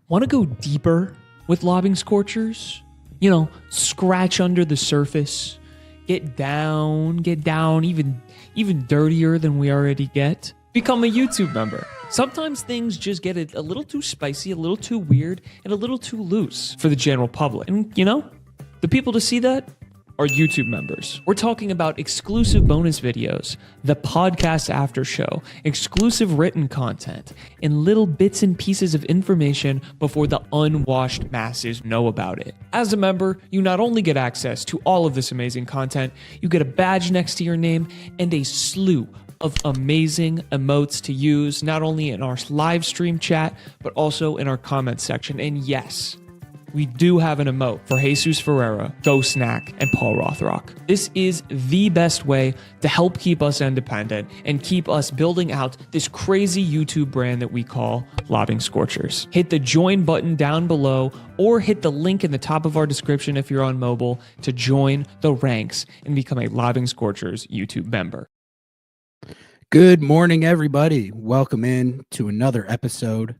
Want to go deeper with Lobbing Scorchers? You know, scratch under the surface, get down even dirtier than we already get? Become a YouTube member. Sometimes things just get a little too spicy, a little too weird, and a little too loose for the general public. And you know, the people to see that are YouTube members. We're talking about exclusive bonus videos, the podcast after show, exclusive written content, and little bits and pieces of information before the unwashed masses know about it. As a member, you not only get access to all of this amazing content, you get a badge next to your name and a slew of amazing emotes to use, not only in our live stream chat, but also in our comment section. And yes, we do have an emote for Jesus Ferreira, Go Snack, and Paul Rothrock. This is the best way to help keep us independent and keep us building out this crazy YouTube brand that we call Lobbing Scorchers. Hit the join button down below or hit the link in the top of our description if you're on mobile to join the ranks and become a Lobbing Scorchers YouTube member. Good morning, everybody. Welcome in to another episode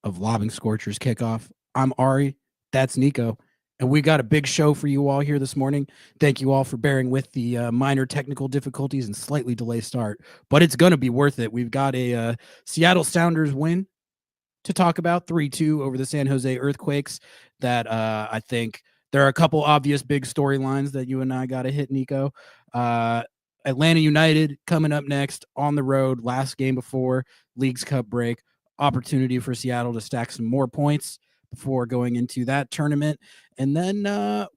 of Lobbing Scorchers Kickoff. I'm Ari. That's Nico, and we got a big show for you all here this morning. Thank you all for bearing with the minor technical difficulties and slightly delayed start, but it's going to be worth it. We've got a Seattle Sounders win to talk about, 3-2 over the San Jose Earthquakes. That I think there are a couple obvious big storylines that you and I got to hit, Nico. Atlanta United coming up next on the road, last game before Leagues Cup break. Opportunity for Seattle to stack some more points before going into that tournament. And then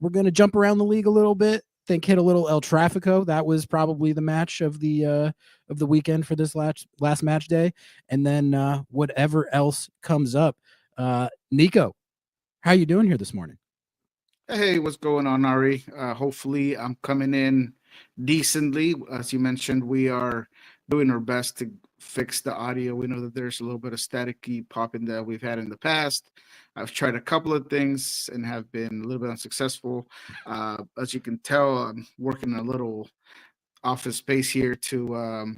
we're going to jump around the league a little bit, think hit a little El Trafico. That was probably the match of the weekend for this last match day. And then whatever else comes up. Nico, how you doing here this morning? Hey, what's going on, Ari? Hopefully I'm coming in decently. As you mentioned, we are doing our best to fix the audio. We know that there's a little bit of staticky popping that we've had in the past. I've tried a couple of things and have been a little bit unsuccessful. As you can tell, I'm working a little office space here to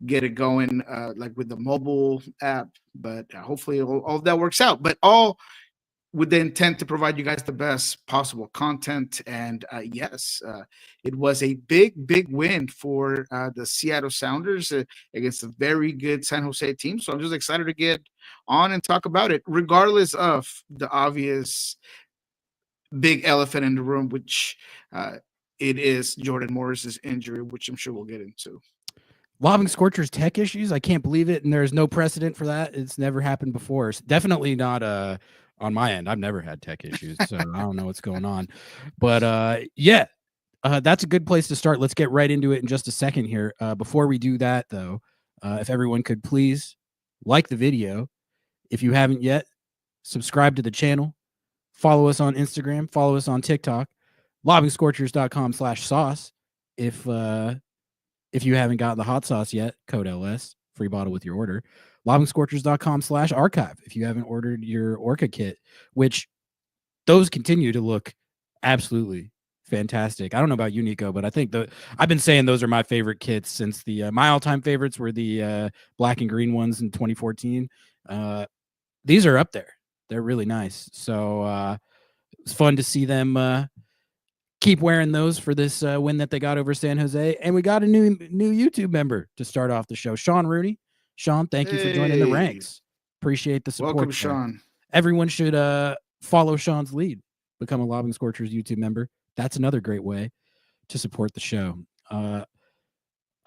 get it going, like with the mobile app, but hopefully all of that works out. But all with the intent to provide you guys the best possible content. And yes, it was a big win for the Seattle Sounders against a very good San Jose team. So I'm just excited to get on and talk about it, regardless of the obvious big elephant in the room, which it is Jordan Morris's injury, which I'm sure we'll get into. Lobbing Scorchers tech issues. I can't believe it. And there's no precedent for that. It's never happened before. It's definitely not on my end. I've never had tech issues, so I don't know what's going on. But yeah, that's a good place to start. Let's get right into it in just a second here. Before we do that, though, if everyone could please like the video. If you haven't yet, subscribe to the channel. Follow us on Instagram. Follow us on TikTok. LobbingScorchers.com/sauce. If you haven't got the hot sauce yet, code LS, free bottle with your order. LobbingScorchers.com/archive if you haven't ordered your Orca kit, which those continue to look absolutely fantastic. I don't know about you, Nico, but I think I've been saying those are my favorite kits since my all-time favorites were the black and green ones in 2014. These are up there. They're really nice. So it's fun to see them keep wearing those for this win that they got over San Jose. And we got a new YouTube member to start off the show, Sean Rooney. Sean, thank you for joining the ranks. Appreciate the support. Welcome, Sean. Everyone should follow Sean's lead. Become a Lobbing Scorchers YouTube member. That's another great way to support the show. All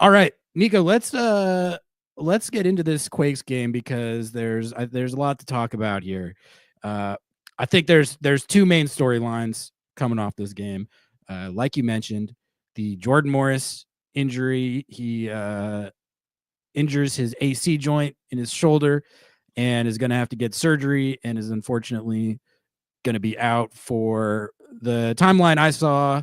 right, Nico, let's get into this Quakes game because there's a lot to talk about here. I think there's two main storylines coming off this game. Like you mentioned, the Jordan Morris injury. He injures his AC joint in his shoulder and is going to have to get surgery and is unfortunately going to be out for the timeline I saw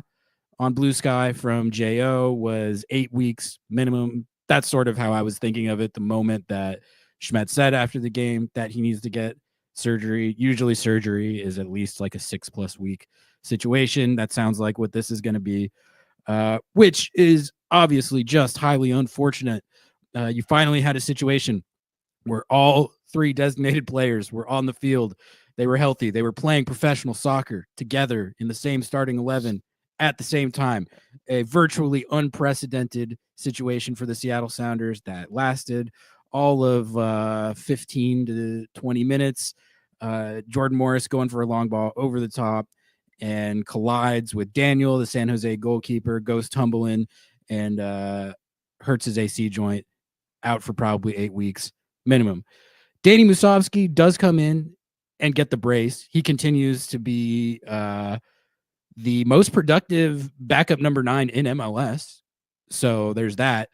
on Blue Sky from JO was 8 weeks minimum. That's sort of how I was thinking of it the moment that Schmetzer said after the game that he needs to get surgery. Usually surgery is at least like a 6+ week situation. That sounds like what this is going to be, which is obviously just highly unfortunate. You finally had a situation where all three designated players were on the field. They were healthy. They were playing professional soccer together in the same starting 11 at the same time. A virtually unprecedented situation for the Seattle Sounders that lasted all of 15 to 20 minutes. Jordan Morris going for a long ball over the top and collides with Daniel, the San Jose goalkeeper, goes tumbling and hurts his AC joint, out for probably 8 weeks minimum. Danny Musovski does come in and get the brace. He continues to be the most productive backup number 9 in MLS. So there's that.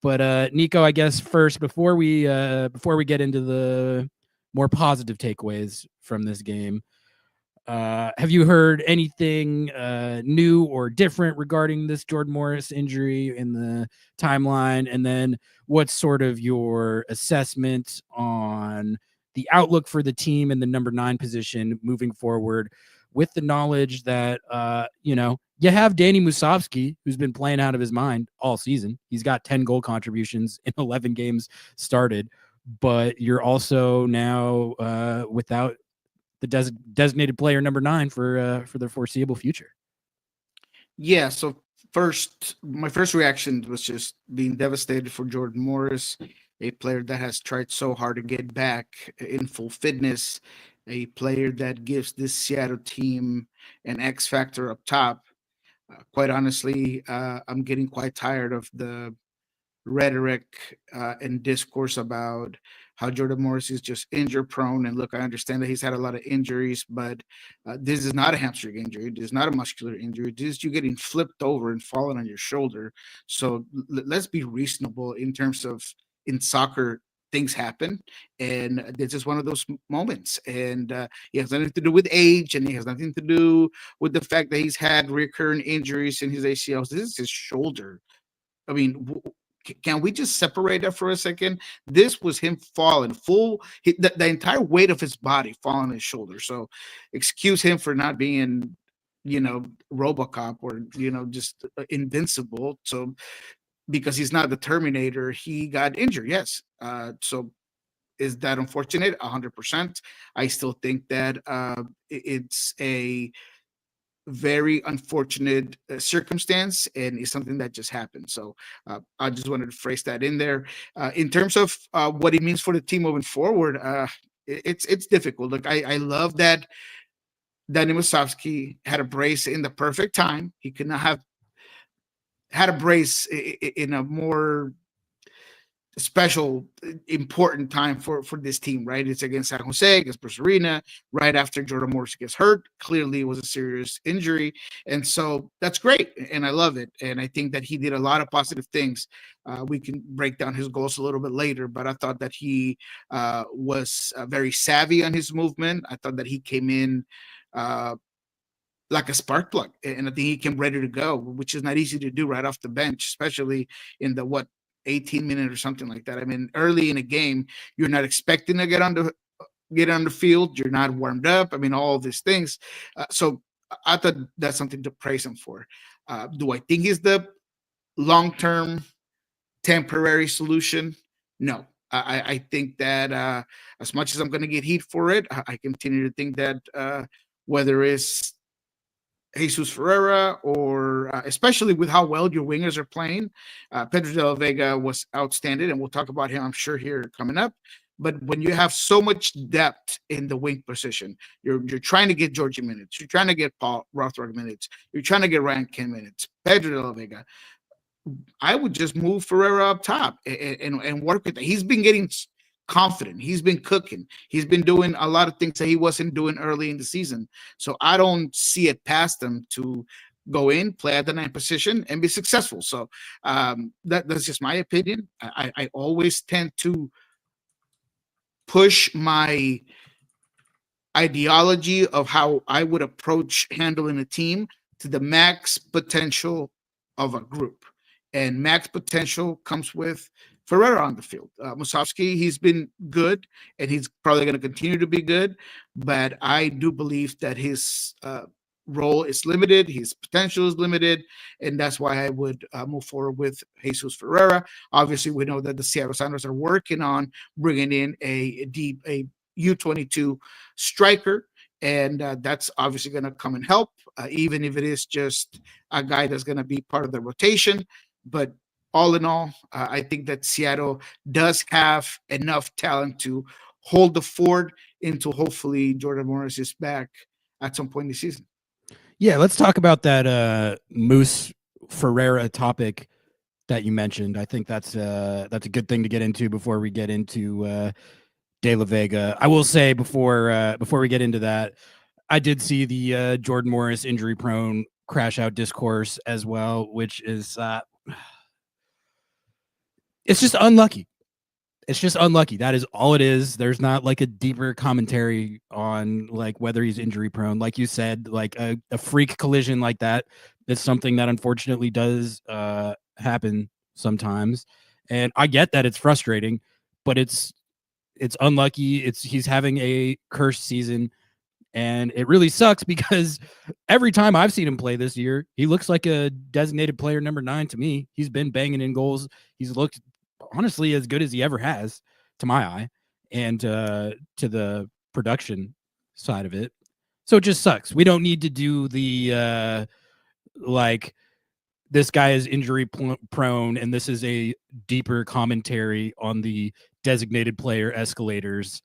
But Nico, I guess first, before we get into the more positive takeaways from this game, have you heard anything new or different regarding this Jordan Morris injury in the timeline? And then what's sort of your assessment on the outlook for the team in the number 9 position moving forward, with the knowledge that, you have Danny Musovski, who's been playing out of his mind all season. He's got 10 goal contributions in 11 games started, but you're also now without the designated player number 9 for the foreseeable future. Yeah. So my first reaction was just being devastated for Jordan Morris, a player that has tried so hard to get back in full fitness, a player that gives this Seattle team an X factor up top. Quite honestly, I'm getting quite tired of the rhetoric and discourse about how Jordan Morris is just injury prone. And look, I understand that he's had a lot of injuries, but this is not a hamstring injury. This is not a muscular injury. This is you getting flipped over and falling on your shoulder. So let's be reasonable in terms of, in soccer, things happen, and this is one of those moments. And it has nothing to do with age, and it has nothing to do with the fact that he's had recurrent injuries in his ACLs. This is his shoulder. I mean, can we just separate that for a second? This was him falling the entire weight of his body falling on his shoulder. So excuse him for not being, RoboCop or, just invincible. So because he's not the Terminator, he got injured. Yes. So is that unfortunate? 100%. I still think that it's a very unfortunate circumstance, and it's something that just happened. So I just wanted to phrase that in there. In terms of what it means for the team moving forward, it's difficult. Look, I love that Danny Musovski had a brace in the perfect time. He could not have had a brace in a more special, important time for this team, right? It's against San Jose, against Bruce Arena, right after Jordan Morris gets hurt. Clearly, it was a serious injury. And so that's great. And I love it. And I think that he did a lot of positive things. We can break down his goals a little bit later, but I thought that he was very savvy on his movement. I thought that he came in like a spark plug, and I think he came ready to go, which is not easy to do right off the bench, especially in the 18 minutes or something like that. I mean, early in a game, you're not expecting to get on the field. You're not warmed up. I mean, all of these things. So I thought that's something to praise him for. Do I think he's the long-term temporary solution? No. I think that as much as I'm going to get heat for it, I continue to think that whether it's Jesus Ferreira or especially with how well your wingers are playing, Pedro de la Vega was outstanding, and we'll talk about him, I'm sure, here coming up. But when you have so much depth in the wing position, you're trying to get Georgie minutes, you're trying to get Paul Rothrock minutes, you're trying to get Ryan Ken minutes, Pedro de la Vega, I would just move Ferreira up top and work with it. He's been getting confident. He's been cooking. He's been doing a lot of things that he wasn't doing early in the season. So I don't see it past him to go in, play at the 9th position, and be successful. So that's just my opinion. I always tend to push my ideology of how I would approach handling a team to the max potential of a group. And max potential comes with Ferreira on the field. Musovski, he's been good, and he's probably going to continue to be good. But I do believe that his role is limited, his potential is limited, and that's why I would move forward with Jesus Ferreira. Obviously, we know that the Seattle Sounders are working on bringing in a U22 striker, and that's obviously going to come and help, even if it is just a guy that's going to be part of the rotation. But all in all, I think that Seattle does have enough talent to hold the fort until hopefully Jordan Morris is back at some point in the season. Yeah, let's talk about that Moose Ferreira topic that you mentioned. I think that's a good thing to get into before we get into De La Vega. I will say before we get into that, I did see the Jordan Morris injury prone crash out discourse as well, which is it's just unlucky. It's just unlucky. That is all it is. There's not like a deeper commentary on like whether he's injury prone. Like you said, like a freak collision like that is something that unfortunately does happen sometimes. And I get that it's frustrating, but it's unlucky. He's having a cursed season, and it really sucks because every time I've seen him play this year, he looks like a designated player number 9 to me. He's been banging in goals. He's looked honestly as good as he ever has to my eye, and to the production side of it. So it just sucks. We don't need to do the like this guy is injury prone and this is a deeper commentary on the designated player escalators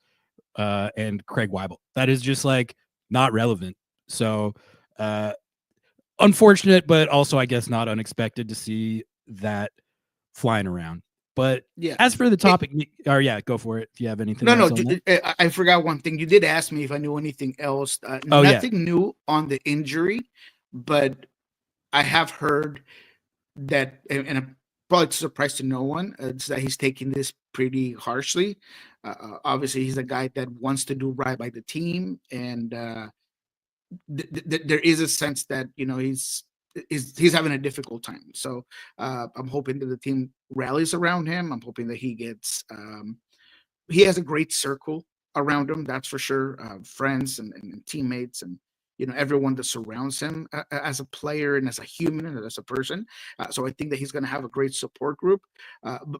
and Craig Weibel. That is just like not relevant. So unfortunate, but also I guess not unexpected to see that flying around. But yeah, as for the topic, go for it. If you have anything. No. I forgot one thing. You did ask me if I knew anything else. Nothing new on the injury, but I have heard that, and I'm probably a surprise to no one, it's that he's taking this pretty harshly. Obviously, he's a guy that wants to do right by the team, and there is a sense that he's having a difficult time. So I'm hoping that the team rallies around him. I'm hoping that he gets he has a great circle around him, that's for sure. Friends and teammates and everyone that surrounds him as a player and as a human and as a person. So I think that he's going to have a great support group.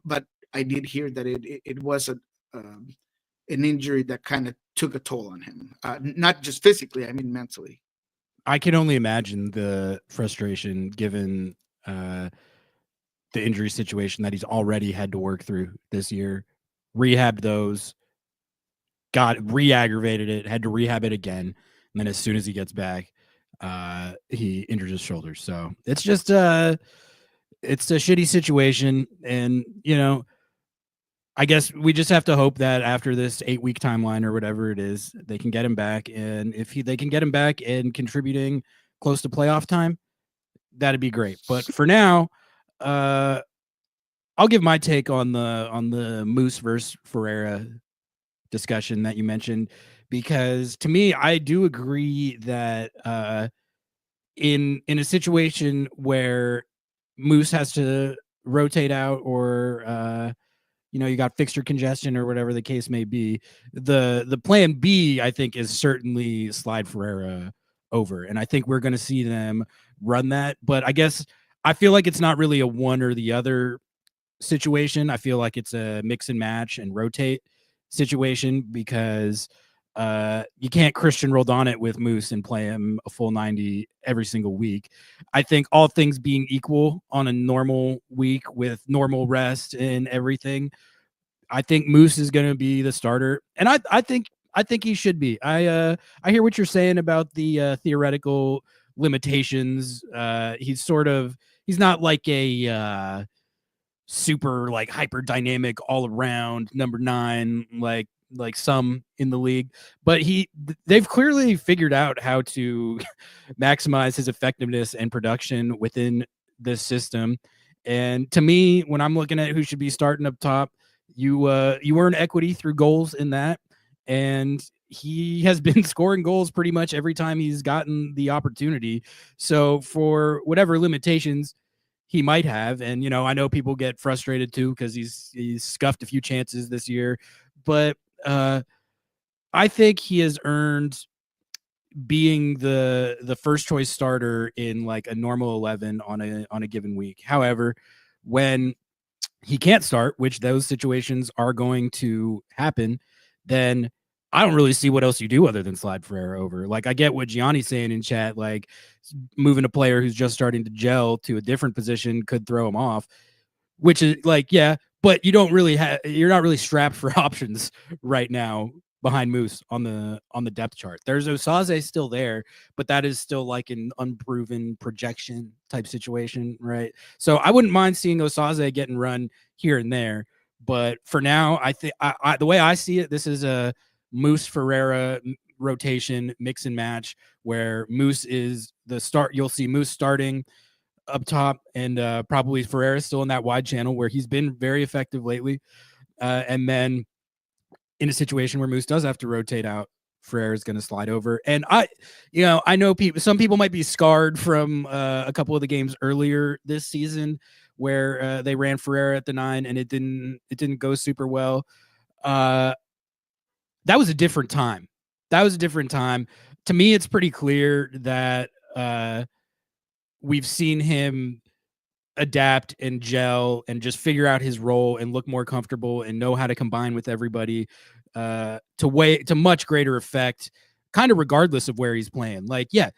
But I did hear that it was an injury that kind of took a toll on him, not just physically, I mean mentally. I can only imagine the frustration given the injury situation that he's already had to work through this year. Rehabbed those, got re-aggravated it, had to rehab it again, and then as soon as he gets back, he injured his shoulder. So it's just it's a shitty situation, and I guess we just have to hope that after this 8-week timeline or whatever it is, they can get him back. And if they can get him back and contributing close to playoff time, that'd be great. But for now, I'll give my take on the Moose versus Ferreira discussion that you mentioned, because to me, I do agree that in a situation where Moose has to rotate out or you got fixture congestion or whatever the case may be, the plan B, I think, is certainly slide Ferreira over. And I think we're going to see them run that. But I guess I feel like it's not really a one or the other situation. I feel like it's a mix and match and rotate situation, because you can't Christian Roldan it with Moose and play him a full 90 every single week. I think all things being equal on a normal week with normal rest and everything, I think Moose is going to be the starter, and I think he should be. I hear what you're saying about the theoretical limitations. He's not like a super like hyper dynamic all around number 9 like some in the league, but they've clearly figured out how to maximize his effectiveness and production within this system. And to me, when I'm looking at who should be starting up top, you earn equity through goals in that, and he has been scoring goals pretty much every time he's gotten the opportunity. So for whatever limitations he might have, and I know people get frustrated too because he's scuffed a few chances this year, but I think he has earned being the first choice starter in like a normal 11 on a given week. However, when he can't start, which those situations are going to happen, then I don't really see what else you do other than slide Ferreira over. Like, I get what Gianni's saying in chat, like moving a player who's just starting to gel to a different position could throw him off, which is like, yeah, but you're not really strapped for options right now behind Moose on the depth chart. There's Osaze still there, but that is still like an unproven projection type situation, right? So I wouldn't mind seeing Osaze getting run here and there, but for now, I think the way I see it, this is a Moose Ferreira rotation mix and match where Moose is the start. You'll see Moose starting up top, and probably Ferreira still in that wide channel where he's been very effective lately, and then in a situation where Moose does have to rotate out, Ferreira is going to slide over. And I know some people might be scarred from a couple of the games earlier this season where they ran Ferreira at the 9 and it didn't go super well. That was a different time. To me, it's pretty clear that we've seen him adapt and gel and just figure out his role and look more comfortable and know how to combine with everybody to much greater effect, kind of regardless of where he's playing. Like, yeah,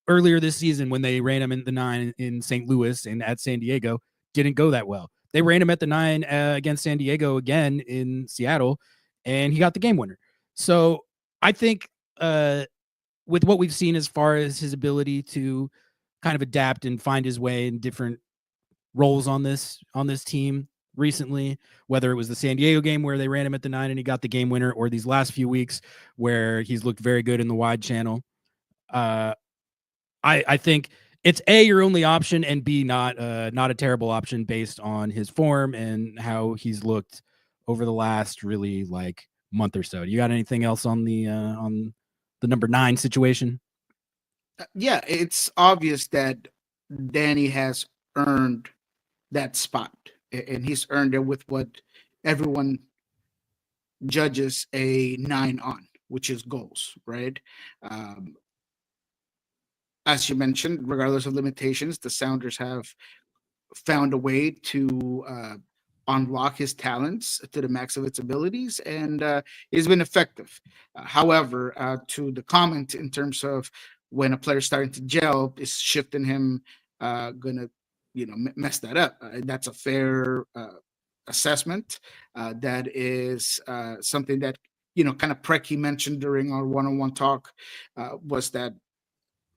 earlier this season when they ran him in the 9 in St. Louis and at San Diego, didn't go that well. They ran him at the 9 against San Diego again in Seattle, and he got the game winner. So I think with what we've seen as far as his ability to kind of adapt and find his way in different roles on this team recently, whether it was the San Diego game where they ran him at the 9 and he got the game winner, or these last few weeks where he's looked very good in the wide channel. I think it's A, your only option, and B, not a terrible option based on his form and how he's looked over the last really like month or so. You got anything else on the number 9 situation? Yeah, it's obvious that Danny has earned that spot, and he's earned it with what everyone judges a 9 on, which is goals, right? As you mentioned, regardless of limitations, the Sounders have found a way to unlock his talents to the max of its abilities, and he's been effective. However, to the comment in terms of when a player's starting to gel, is shifting him gonna mess that up? That's a fair assessment. That is something that kind of Preki mentioned during our one-on-one talk, was that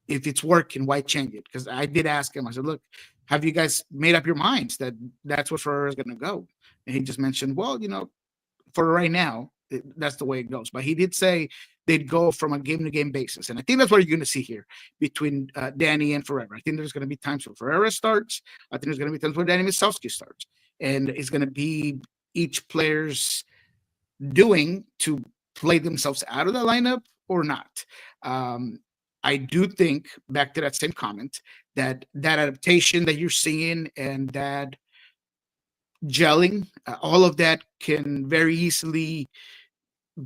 if it's working, why change it? Because I did ask him, I said, look, have you guys made up your minds that that's what Ferreira is going to go? And he just mentioned, well, for right now, that's the way it goes. But he did say they'd go from a game-to-game basis. And I think that's what you're going to see here between Danny and Ferreira. I think there's going to be times where Ferreira starts. I think there's going to be times where Danny Musovski starts. And it's going to be each player's doing to play themselves out of the lineup or not. I do think, back to that same comment, that adaptation that you're seeing and that gelling, all of that can very easily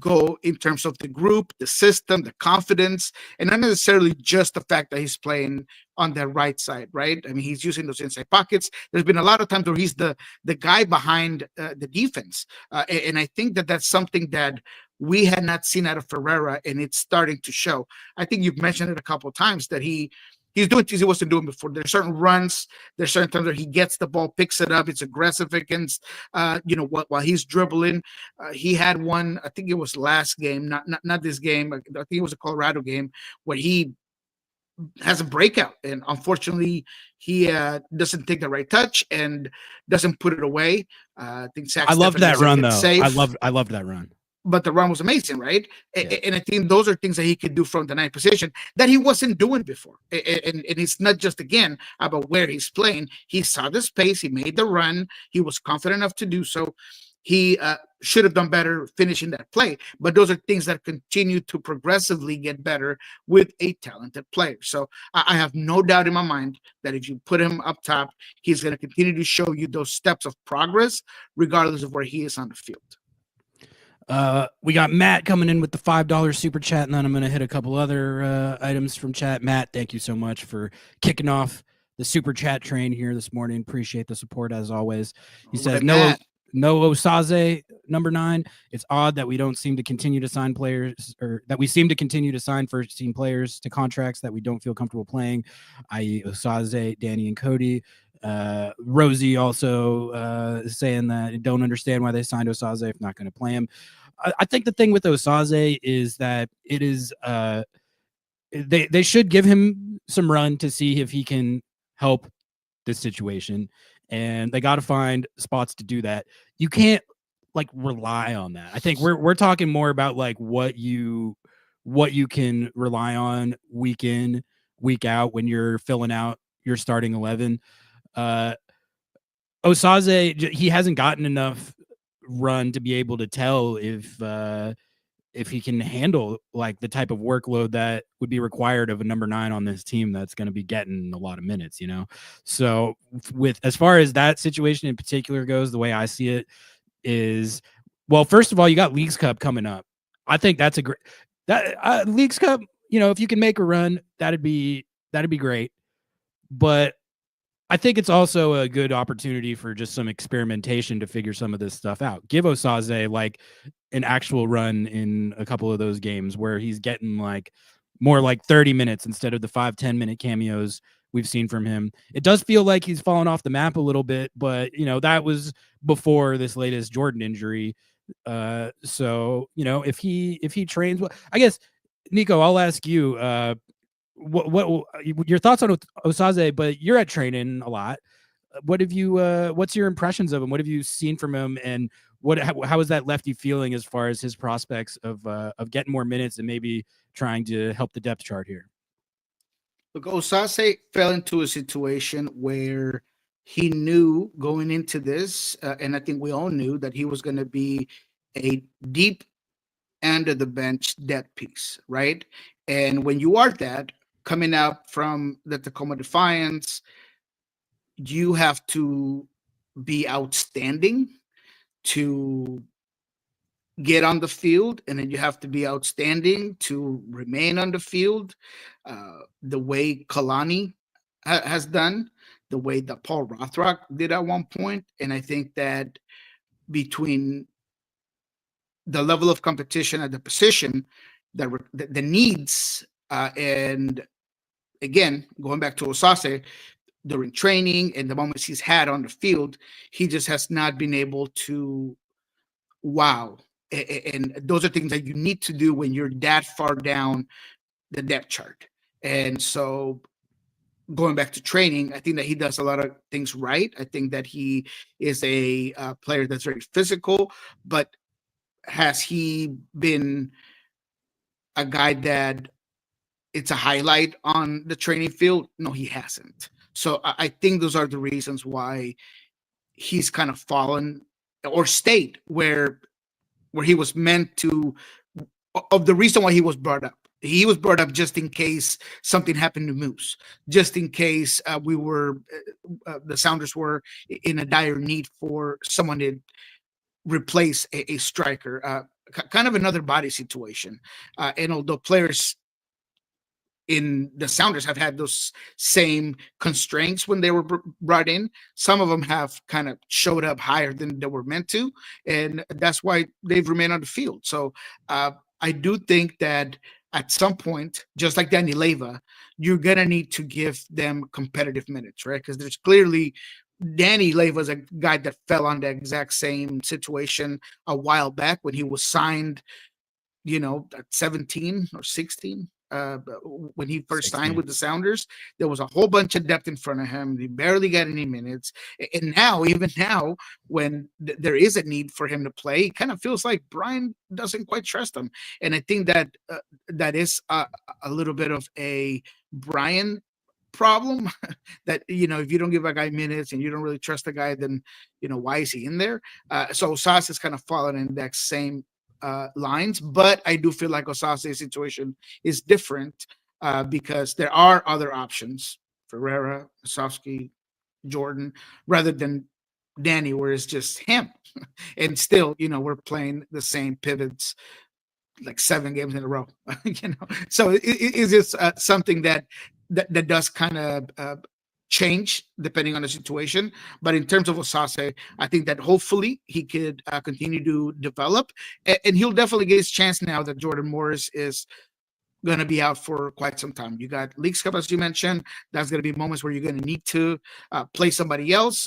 go in terms of the group, the system, the confidence, and not necessarily just the fact that he's playing on the right side, right? I mean, he's using those inside pockets. There's been a lot of times where he's the guy behind the defense. And I think that that's something that we had not seen out of Ferreira, and it's starting to show. I think you've mentioned it a couple of times that he's doing things he wasn't doing before. There's certain runs, there's certain times where he gets the ball, picks it up, it's aggressive against, while he's dribbling. He had one, I think it was last game, not this game. I think it was a Colorado game where he has a breakout, and unfortunately, he doesn't take the right touch and doesn't put it away. I think I loved that run though. I loved that run. But the run was amazing, right? Yeah. And I think those are things that he could do from the 9 position that he wasn't doing before. And it's not just, again, about where he's playing. He saw the space. He made the run. He was confident enough to do so. He should have done better finishing that play. But those are things that continue to progressively get better with a talented player. So I have no doubt in my mind that if you put him up top, he's going to continue to show you those steps of progress, regardless of where he is on the field. We got Matt coming in with the $5 super chat, and then I'm going to hit a couple other items from chat. Matt, thank you so much for kicking off the super chat train here this morning. Appreciate the support as always. He says, no Osaze, number 9. It's odd that we don't seem to continue to sign players, or that we seem to continue to sign first team players to contracts that we don't feel comfortable playing, i.e. Osaze, Danny, and Cody. Rosie also saying that don't understand why they signed Osaze if not going to play him. I think the thing with Osaze is that it is they should give him some run to see if he can help this situation, and they got to find spots to do that. You can't like rely on that. I think we're talking more about like what you can rely on week in, week out when you're filling out your starting 11. Osaze, he hasn't gotten enough run to be able to tell if he can handle like the type of workload that would be required of a number 9 on this team that's going to be getting a lot of minutes, you know? So with, as far as that situation in particular goes, the way I see it is, well, first of all, you got Leagues Cup coming up. I think that's a great, Leagues Cup, you know, if you can make a run, that'd be great. But I think it's also a good opportunity for just some experimentation to figure some of this stuff out. Give Osaze like an actual run in a couple of those games where he's getting like more like 30 minutes instead of the 5-10 minute cameos we've seen from him. It does feel like he's fallen off the map a little bit, but you know, that was before this latest Jordan injury. So, you know, if he trains well, I guess, Nico, I'll ask you, what your thoughts on Osaze, but you're at training a lot. What have you what's your impressions of him? What have you seen from him, and how has that left you feeling as far as his prospects of getting more minutes and maybe trying to help the depth chart here? Look, Osaze fell into a situation where he knew going into this, and I think we all knew that he was going to be a deep end of the bench depth piece, right? And when you are that, coming up from the Tacoma Defiance, you have to be outstanding to get on the field, and then you have to be outstanding to remain on the field. The way Kalani has done, the way that Paul Rothrock did at one point, and I think that between the level of competition at the position, the needs, and again, going back to Osaze, during training and the moments he's had on the field, he just has not been able to wow. And those are things that you need to do when you're that far down the depth chart. And so going back to training, I think that he does a lot of things right. I think that he is a player that's very physical, but has he been a guy that it's a highlight on the training field? No, he hasn't. So I think those are the reasons why he's kind of fallen or stayed where he was meant to, of the reason why he was brought up. He was brought up just in case something happened to Moose, just in case the Sounders were in a dire need for someone to replace a striker, kind of another body situation. And although players in the Sounders have had those same constraints when they were brought in, some of them have kind of showed up higher than they were meant to, and that's why they've remained on the field. So I do think that at some point, just like Danny Leyva, you're gonna need to give them competitive minutes, right? Because there's clearly Danny Leyva is a guy that fell on the exact same situation a while back when he was signed, you know, at 17 or 16. When he first 16. Signed with the Sounders, there was a whole bunch of depth in front of him. He barely got any minutes. And now, even now, when there is a need for him to play, it kind of feels like Brian doesn't quite trust him. And I think that that is a little bit of a Brian problem that, you know, if you don't give a guy minutes and you don't really trust the guy, then, you know, why is he in there? So Osaze has kind of fallen in that same lines, but I do feel like Osaze's situation is different because there are other options, Ferreira, Musovski, Jordan, rather than Danny, where it's just him, and still, we're playing the same pivots like 7 games in a row. So it's just something that does kind of change depending on the situation. But in terms of Osaze, I think that hopefully he could continue to develop, and he'll definitely get his chance now that Jordan Morris is going to be out for quite some time. You got Leagues Cup, as you mentioned. That's going to be moments where you're going to need to play somebody else.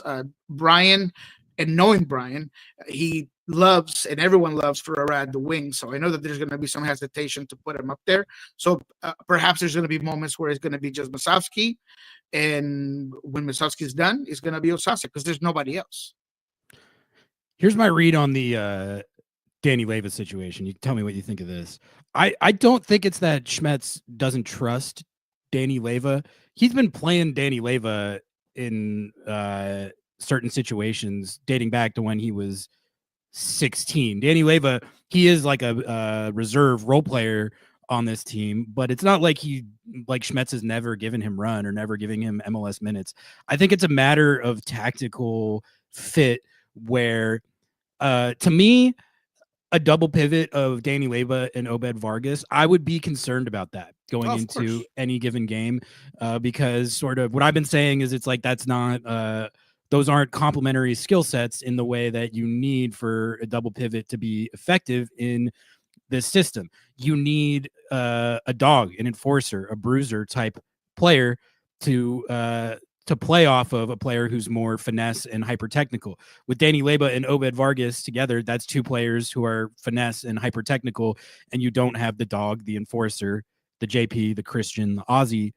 Brian, and knowing Brian, he loves, and everyone loves, Ferreira at the wing. So I know that there's going to be some hesitation to put him up there. So perhaps there's going to be moments where it's going to be just Musovski. And when Musovski is done, it's going to be Osaze because there's nobody else. Here's my read on the Danny Leyva situation. You tell me what you think of this. I don't think it's that Schmetz doesn't trust Danny Leyva. He's been playing Danny Leyva in certain situations dating back to when he was 16. Danny Leyva, he is like a reserve role player on this team, but it's not like Schmetz has never given him run or never giving him MLS minutes. I think it's a matter of tactical fit where, to me, a double pivot of Danny Leyva and Obed Vargas, I would be concerned about that going into any given game, because sort of what I've been saying is it's like that's not those aren't complementary skill sets in the way that you need for a double pivot to be effective in this system. You need a dog, an enforcer, a bruiser type player to play off of a player who's more finesse and hyper technical. With Danny Leyva and Obed Vargas together, that's 2 players who are finesse and hyper technical, and you don't have the dog, the enforcer, the JP, the Christian, the Aussie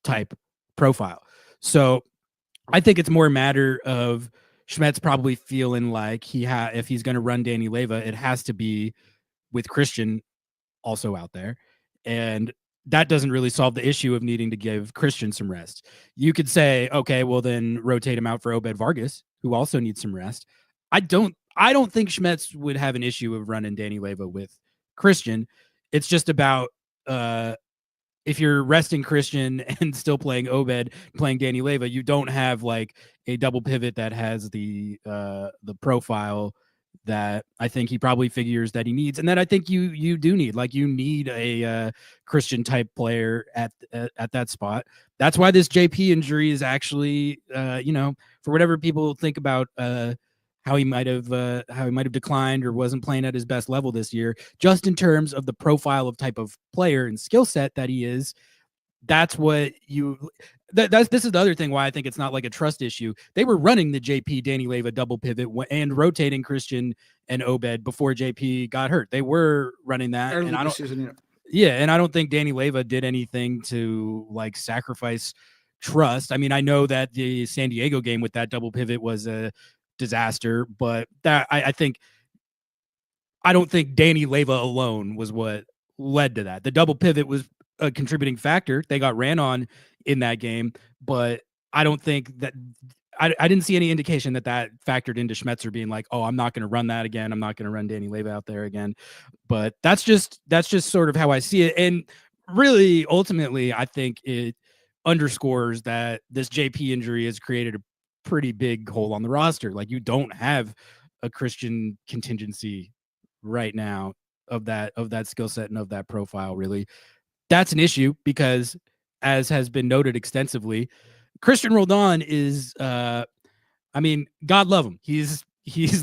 type profile. So I think it's more a matter of Schmetz probably feeling like if he's going to run Danny Leyva, it has to be with Christian also out there. And that doesn't really solve the issue of needing to give Christian some rest. You could say, okay, well then rotate him out for Obed Vargas, who also needs some rest. I don't think Schmetz would have an issue of running Danny Leyva with Christian. It's just about if you're resting Christian and still playing Obed, playing Danny Leyva, you don't have like a double pivot that has the profile that I think he probably figures that he needs, and that I think you do need. Like, you need a Christian type player at that spot. That's why this JP injury is actually, for whatever people think about how he might have declined or wasn't playing at his best level this year, just in terms of the profile of type of player and skill set that he is. That's what this is the other thing why I think it's not like a trust issue. They were running the JP Danny Leyva double pivot and rotating Christian and Obed before JP got hurt. They were running that. Early and I don't, season, and I don't think Danny Leyva did anything to like sacrifice trust. I mean, I know that the San Diego game with that double pivot was a disaster, but that I don't think Danny Leyva alone was what led to that. The double pivot was a contributing factor. They got ran on in that game, but I don't think that I didn't see any indication that factored into Schmetzer being like, oh, I'm not going to run that again. I'm not going to run Danny Leyva out there again. But that's just sort of how I see it. And really, ultimately, I think it underscores that this JP injury has created a pretty big hole on the roster. Like, you don't have a Christian contingency right now of that skill set and of that profile, really. That's an issue because, as has been noted extensively, Christian Roldan is, God love him. He's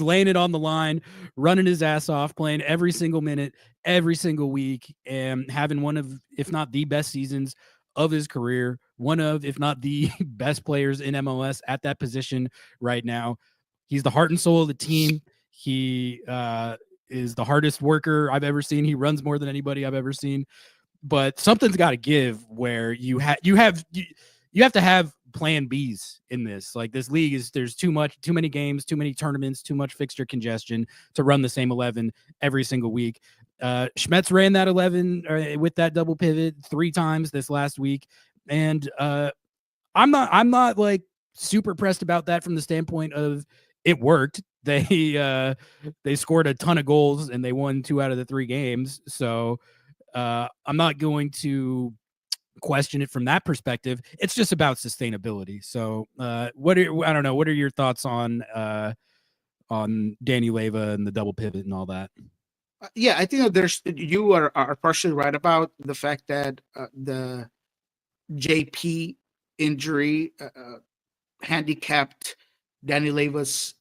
laying it on the line, running his ass off, playing every single minute, every single week, and having one of, if not the best seasons of his career, one of, if not the best players in MLS at that position right now. He's the heart and soul of the team. He is the hardest worker I've ever seen. He runs more than anybody I've ever seen. But something's got to give where you have to have plan Bs in this. Like, this league there's too many games, too many tournaments, too much fixture congestion to run the same 11 every single week. Schmetz ran that 11 with that double pivot 3 times this last week. And I'm not like super pressed about that from the standpoint of it worked. They scored a ton of goals and they won 2 out of the 3 games. So I'm not going to question it from that perspective. It's just about sustainability. So I don't know, what are your thoughts on Danny Leyva and the double pivot and all that? Yeah, I think that you are partially right about the fact that the JP injury handicapped Danny Leyva's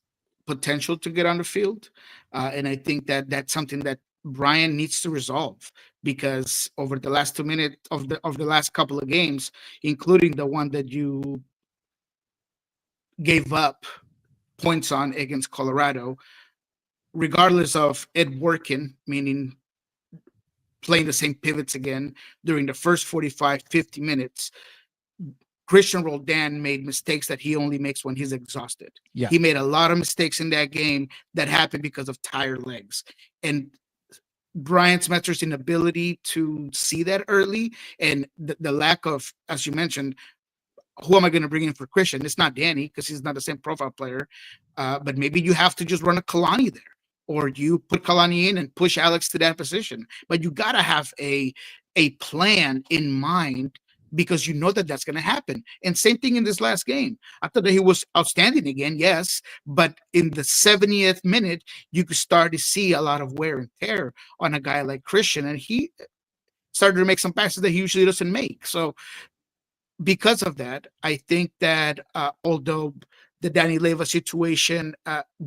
potential to get on the field, and I think that that's something that Brian needs to resolve, because over the last 2 minutes of the last couple of games, including the one that you gave up points on against Colorado, regardless of it working, meaning playing the same pivots again during the first 45, 50 minutes, Christian Roldan made mistakes that he only makes when he's exhausted. Yeah. He made a lot of mistakes in that game that happened because of tired legs. And Brian Schmetzer's inability to see that early, and the lack of, as you mentioned, who am I going to bring in for Christian? It's not Danny, because he's not the same profile player. But maybe you have to just run a Kalani there, or you put Kalani in and push Alex to that position. But you got to have a plan in mind, because you know that that's going to happen. And same thing in this last game. I thought that he was outstanding again, yes, but in the 70th minute, you could start to see a lot of wear and tear on a guy like Christian, and he started to make some passes that he usually doesn't make. So because of that, I think that although the Danny Leyva situation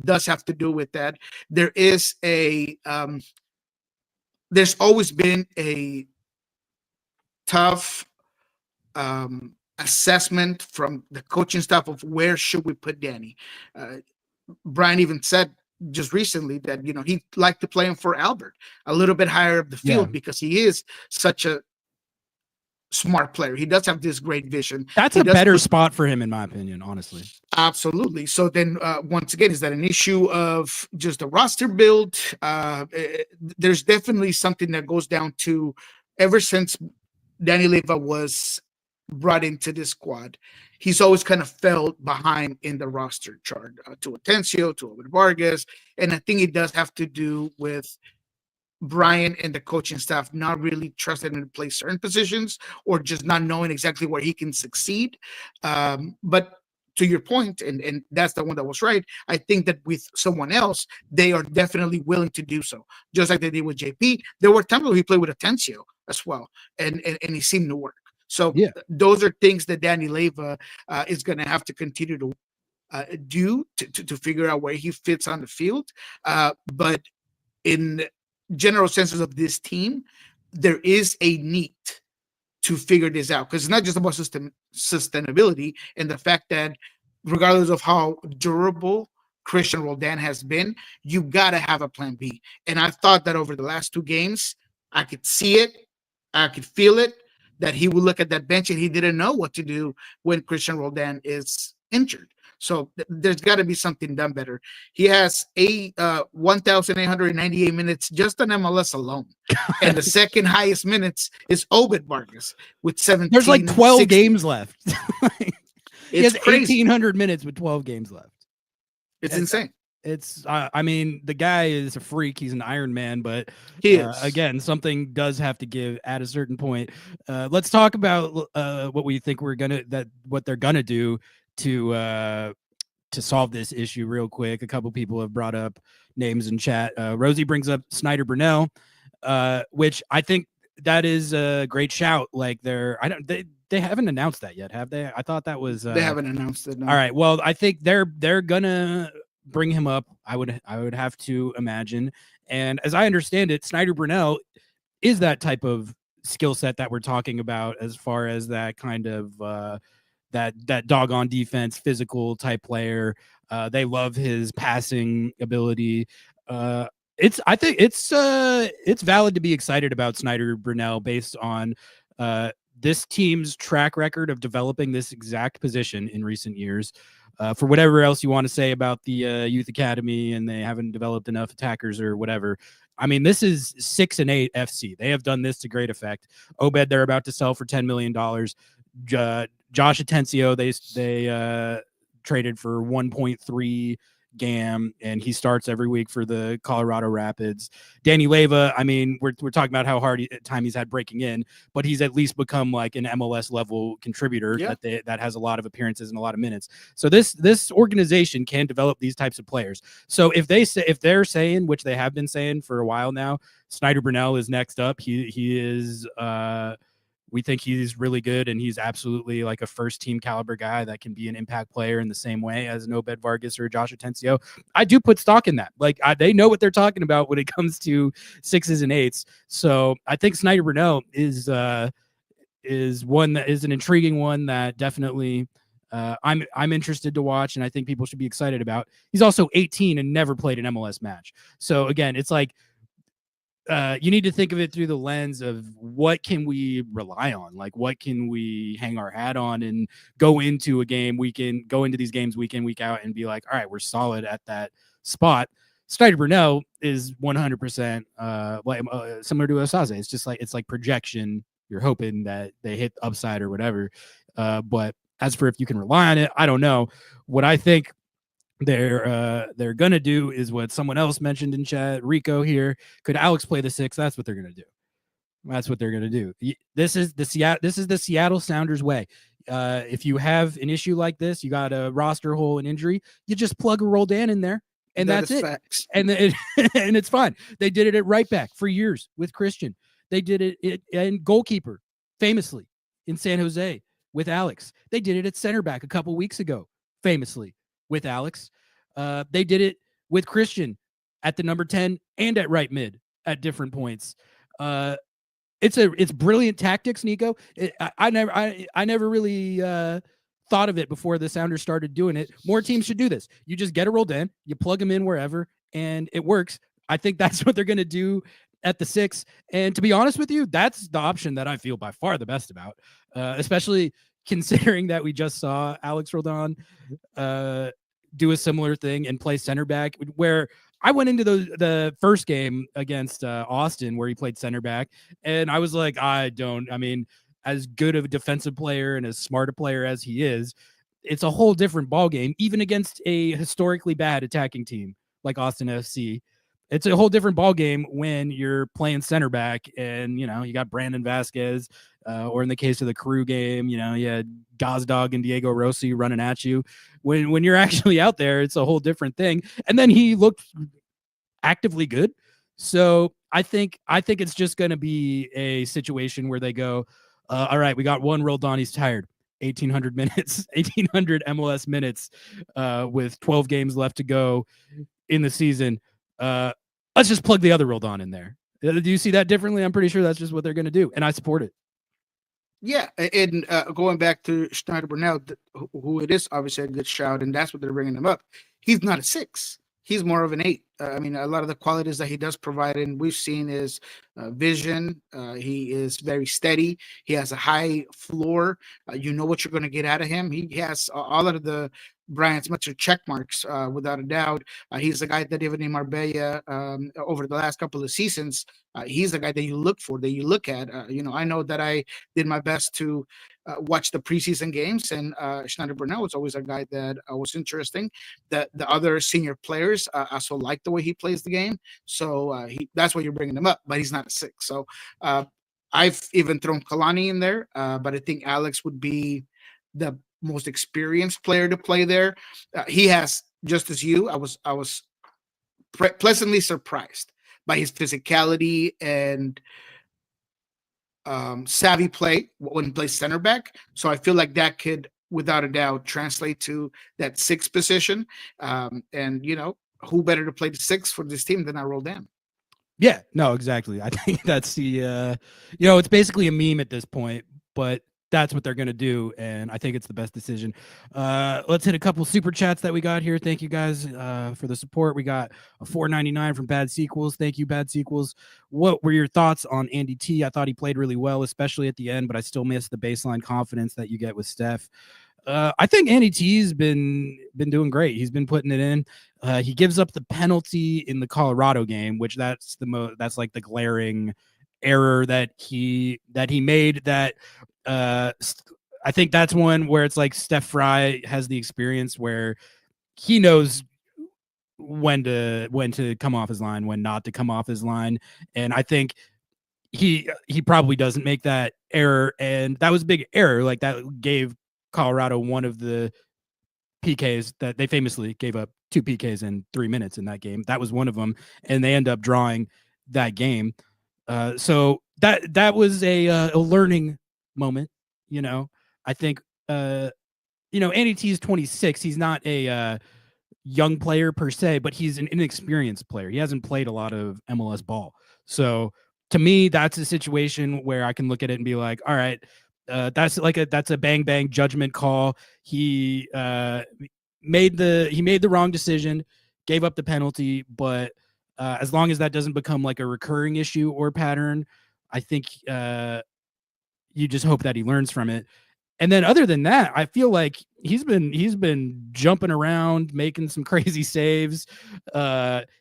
does have to do with that, there is there's always been a tough assessment from the coaching staff of where should we put Danny. Brian even said just recently that, you know, he'd like to play him for Albert a little bit higher up the field, because he is such a smart player. He does have this great vision. That's a better spot for him, in my opinion, honestly. Absolutely. So then once again, is that an issue of just the roster build? There's definitely something that goes down to, ever since Danny Leyva was brought into this squad, he's always kind of fell behind in the roster chart to Atencio, to Obed Vargas. And I think it does have to do with Brian and the coaching staff not really trusting him to play certain positions, or just not knowing exactly where he can succeed. But to your point, and that's the one that was right, I think that with someone else, they are definitely willing to do so. Just like they did with JP. There were times where he played with Atencio as well, and he seemed to work. So those are things that Danny Leyva is going to have to continue to do to figure out where he fits on the field. But in general senses of this team, there is a need to figure this out, because it's not just about sustainability, and the fact that regardless of how durable Christian Roldan has been, you got to have a plan B. And I thought that over the last 2 games, I could see it, I could feel it, that he would look at that bench and he didn't know what to do when Christian Roldan is injured. So there's got to be something done better. He has 1,898 minutes just on MLS alone. And the second highest minutes is Obed Vargas with 17. There's like 12 games left. He has crazy. 1,800 minutes with 12 games left. It's insane. It's, I mean, the guy is a freak. He's an Iron Man, but he is. Again, something does have to give at a certain point. Let's talk about what we think what they're gonna do to solve this issue real quick. A couple people have brought up names in chat. Rosie brings up Snyder Brunell, which I think that is a great shout. Like they haven't announced that yet, have they? I thought that was they haven't announced it. No. All right. Well, I think they're gonna bring him up. I would have to imagine. And as I understand it, Snyder Brunell is that type of skill set that we're talking about, as far as that kind of that doggone defense, physical type player. They love his passing ability. I think it's valid to be excited about Snyder Brunell based on this team's track record of developing this exact position in recent years. For whatever else you want to say about the youth academy and they haven't developed enough attackers or whatever. I mean, this is 6-8 FC. They have done this to great effect. Obed, they're about to sell for $10 million. Josh Atencio, they traded for 1.3 GAM, and he starts every week for the Colorado Rapids. Danny Leyva, I mean, we're talking about how hard time he's had breaking in, but he's at least become like an MLS level contributor that has a lot of appearances and a lot of minutes. So this organization can develop these types of players. So if they're saying, which they have been saying for a while now, Snyder Brunell is next up. He is we think he's really good, and he's absolutely like a first team caliber guy that can be an impact player in the same way as an Obed Vargas or Josh Atencio. I do put stock in that. Like they know what they're talking about when it comes to 6s and 8s. So I think Snyder Brunell is one that is an intriguing one that definitely I'm interested to watch, and I think people should be excited about. He's also 18 and never played an MLS match. So again, it's like, you need to think of it through the lens of what can we rely on? Like, what can we hang our hat on and go into a game? We can go into these games week in, week out and be like, all right, we're solid at that spot. Snyder Brunell is 100% similar to Osaze. It's just like, it's like projection. You're hoping that they hit upside or whatever. But as for if you can rely on it, I don't know. What I think they're gonna do is what someone else mentioned in chat. Rico here, could Alex play the 6? That's what they're gonna do. That's what they're gonna do. This is the Seattle Sounders way. If you have an issue like this, you got a roster hole, an injury, you just plug a Roldan in there, and that's it. Facts. And and it's fine. They did it at right back for years with Christian. They did it and goalkeeper famously in San Jose with Alex. They did it at center back a couple weeks ago famously with Alex. They did it with Christian at the number 10 and at right mid at different points. It's brilliant tactics, Nico. I never really thought of it before the Sounders started doing it. More teams should do this. You just get a Roldan, you plug them in wherever, and it works. I think that's what they're going to do at the 6. And to be honest with you, that's the option that I feel by far the best about, especially considering that we just saw Alex Roldan do a similar thing and play center back, where I went into the first game against Austin where he played center back, and I was like, I mean, as good of a defensive player and as smart a player as he is, it's a whole different ball game, even against a historically bad attacking team like Austin FC. It's a whole different ball game when you're playing center back and, you know, you got Brandon Vasquez, or in the case of the Crew game, you know, you had Gazdag and Diego Rossi running at you. When you're actually out there, it's a whole different thing. And then he looked actively good. So I think it's just going to be a situation where they go, all right, we got one Roldan, he's tired. 1,800 minutes, 1,800 MLS minutes with 12 games left to go in the season. Let's just plug the other Roldan in there. Do you see that differently? I'm pretty sure that's just what they're going to do, and I support it. Yeah, and going back to Snyder Brunell, who it is obviously a good shout, and that's what they're bringing him up. He's not a 6. He's more of an 8. I mean, a lot of the qualities that he does provide, and we've seen is vision. He is very steady. He has a high floor. You know what you're going to get out of him. He has all of the Brian Schmetzer check marks, without a doubt. He's the guy that even in Marbella, over the last couple of seasons, he's the guy that you look for, that you look at. You know, I know that I did my best to watch the preseason games, and Snyder Brunell was always a guy that was interesting. The other senior players also like the way he plays the game, so that's why you're bringing him up. But he's not a 6. So I've even thrown Kalani in there, but I think Alex would be the most experienced player to play there. He has, just as you, I was pleasantly surprised by his physicality and savvy play when he plays center back. So I feel like that could, without a doubt, translate to that 6 position. And, you know, who better to play the 6 for this team than I Roldan? Yeah, no, exactly. I think that's the, you know, it's basically a meme at this point, but that's what they're going to do, and I think it's the best decision. Let's hit a couple super chats that we got here. Thank you guys for the support. We got a $4.99 from Bad Sequels. Thank you, Bad Sequels. What were your thoughts on Andy T? I thought he played really well, especially at the end, but I still miss the baseline confidence that you get with Steph. I think Andy T's been doing great. He's been putting it in. He gives up the penalty in the Colorado game, which that's like the glaring error that he made. That I think that's one where it's like Steph Fry has the experience where he knows when to come off his line, when not to come off his line. And I think he probably doesn't make that error. And that was a big error. Like, that gave Colorado one of the PKs that they famously gave up 2 PKs in 3 minutes in that game. That was one of them. And they end up drawing that game. So that was a learning moment. I think, Andy T is 26. He's not a young player per se, but he's an inexperienced player. He hasn't played a lot of MLS ball. So to me, that's a situation where I can look at it and be like, all right, that's a bang bang judgment call. He made the wrong decision, gave up the penalty, but as long as that doesn't become like a recurring issue or pattern, I think you just hope that he learns from it. And then other than that, I feel like he's been jumping around, making some crazy saves.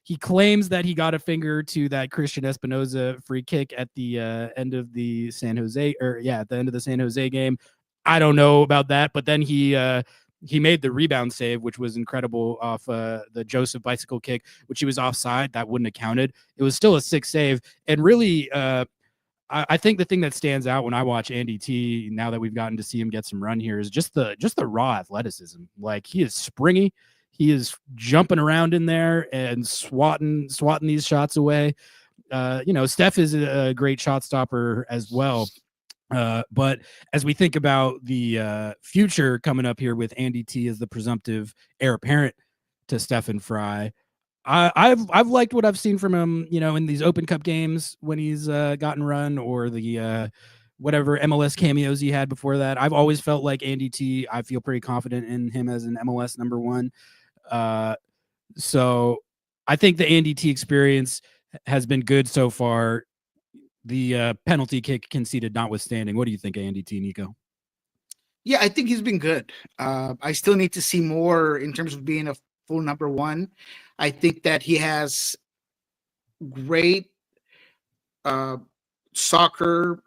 He claims that he got a finger to that Christian Espinoza free kick at the end of the San Jose game. I don't know about that, but then he made the rebound save, which was incredible, off the Joseph bicycle kick, which he was offside. That wouldn't have counted. It was still a sick save. And really, I think the thing that stands out when I watch Andy T, now that we've gotten to see him get some run here, is just the raw athleticism. Like, he is springy. He is jumping around in there and swatting these shots away. Steph is a great shot stopper as well. But as we think about the future coming up here with Andy T as the presumptive heir apparent to Stephen Fry, I've liked what I've seen from him, in these Open Cup games when he's gotten run, or the whatever MLS cameos he had before that. I've always felt like Andy T, I feel pretty confident in him as an MLS number 1. So I think the Andy T experience has been good so far. The penalty kick conceded notwithstanding. What do you think of Andy T, Nico? Yeah, I think he's been good. I still need to see more in terms of being a full number 1. I think that he has great soccer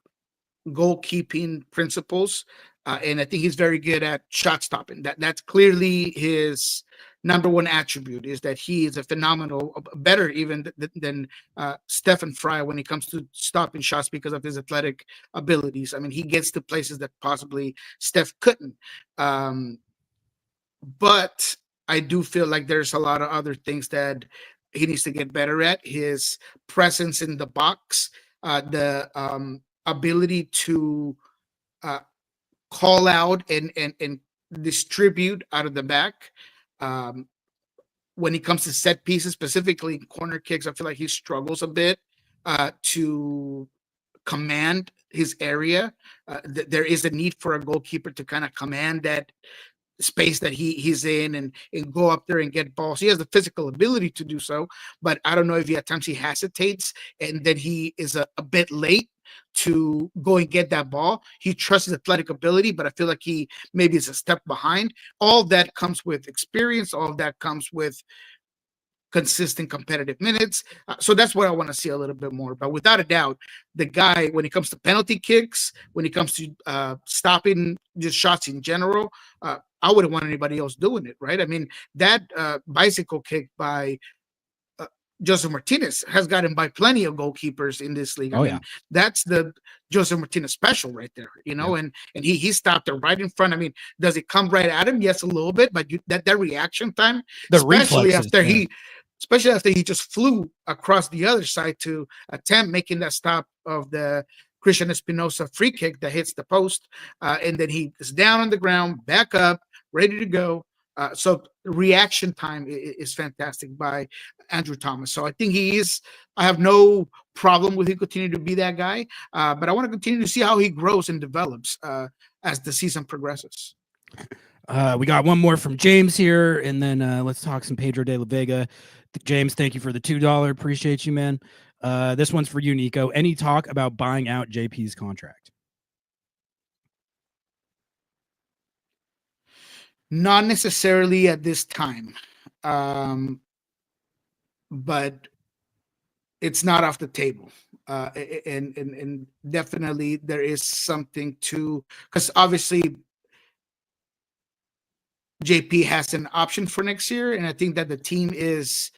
goalkeeping principles, and I think he's very good at shot stopping. That's clearly his number 1 attribute, is that he is a phenomenal, better even than Stephen Fry when it comes to stopping shots because of his athletic abilities. I mean, he gets to places that possibly Steph couldn't. But I do feel like there's a lot of other things that he needs to get better at. His presence in the box, the ability to call out and distribute out of the back. When it comes to set pieces, specifically corner kicks, I feel like he struggles a bit to command his area. There is a need for a goalkeeper to kind of command that space that he's in and go up there and get balls. He has the physical ability to do so, but I don't know if at times he hesitates and then he is a bit late to go and get that ball. He trusts his athletic ability, but I feel like he maybe is a step behind. All that comes with experience. All of that comes with consistent competitive minutes. So that's what I want to see a little bit more. But without a doubt, the guy, when it comes to penalty kicks, when it comes to stopping just shots in general, I wouldn't want anybody else doing it, right? I mean, that bicycle kick by Joseph Martinez has gotten by plenty of goalkeepers in this league. I mean, that's the Joseph Martinez special right there, and he stopped it right in front. I mean, does it come right at him? Yes, a little bit, but that reaction time, especially after he just flew across the other side to attempt making that stop of the Christian Espinoza free kick that hits the post, and then he is down on the ground, back up, ready to go. So reaction time is fantastic by Andrew Thomas. So I think I have no problem with him continuing to be that guy, but I want to continue to see how he grows and develops as the season progresses. We got one more from James here, and then let's talk some Pedro de la Vega. James, thank you for the $2. Appreciate you, man. This one's for you, Nico. Any talk about buying out JP's contract? Not necessarily at this time, but it's not off the table. And definitely there is something to, because obviously JP has an option for next year, and I think that the team is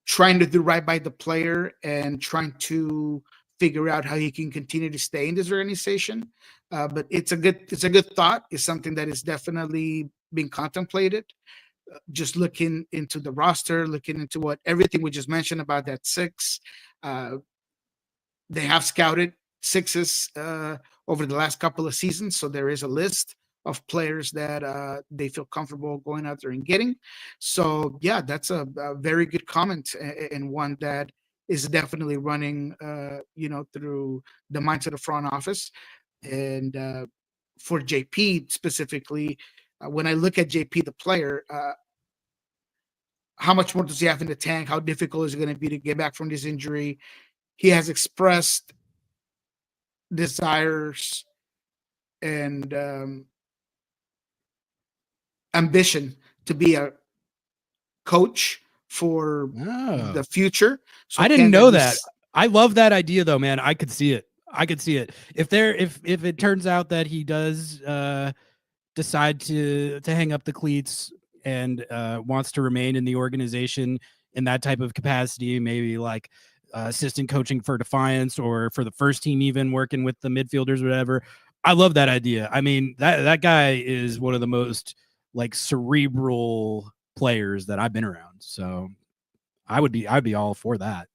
trying to do right by the player and trying to figure out how he can continue to stay in this organization. But it's a good thought. It's something that is definitely being contemplated. Just looking into the roster, looking into what everything we just mentioned about that six. They have scouted sixes over the last couple of seasons, so there is a list of players that they feel comfortable going out there and getting. So yeah, that's a very good comment, and one that is definitely running, through the minds of the front office. And for JP specifically, when I look at JP the player, how much more does he have in the tank? How difficult is it going to be to get back from this injury? He has expressed desires and ambition to be a coach for the future. So I didn't know that. I love that idea though, man. I could see it. If it turns out that he does decide to hang up the cleats and wants to remain in the organization in that type of capacity, maybe like assistant coaching for Defiance or for the first team, even working with the midfielders, whatever. I love that idea. I mean, that guy is one of the most like cerebral players that I've been around. So I'd be all for that.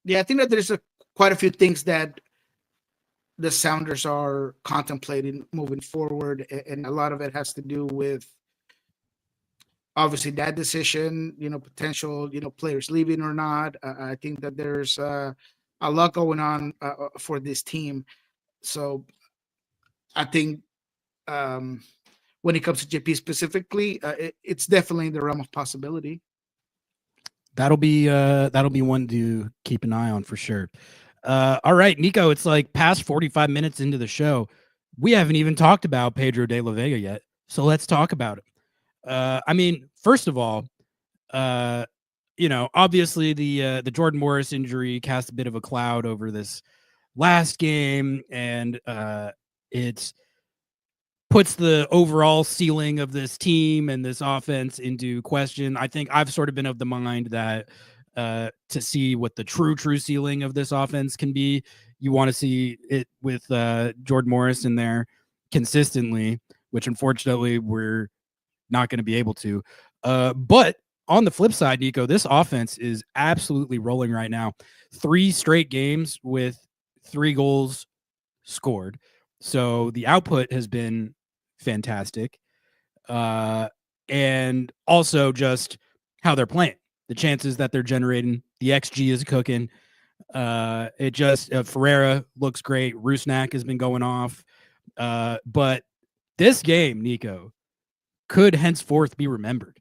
Yeah, I think that there's quite a few things that the Sounders are contemplating moving forward, and a lot of it has to do with obviously that decision, potential, players leaving or not. I think that there's a lot going on for this team. So I think when it comes to JP specifically, it's definitely in the realm of possibility. That'll be one to keep an eye on for sure. All right, Nico, it's like past 45 minutes into the show. We haven't even talked about Pedro de la Vega yet. So let's talk about it. I mean, first of all, obviously the Jordan Morris injury cast a bit of a cloud over this last game, and it puts the overall ceiling of this team and this offense into question. I think I've sort of been of the mind that to see what the true ceiling of this offense can be, you want to see it with Jordan Morris in there consistently, which unfortunately we're not going to be able to. But on the flip side, Nico, this offense is absolutely rolling right now. 3 straight games with 3 goals scored. So the output has been fantastic. And also just how they're playing, the chances that they're generating, the XG is cooking. It just Ferreira looks great. Rusnak has been going off. But this game, Nico, could henceforth be remembered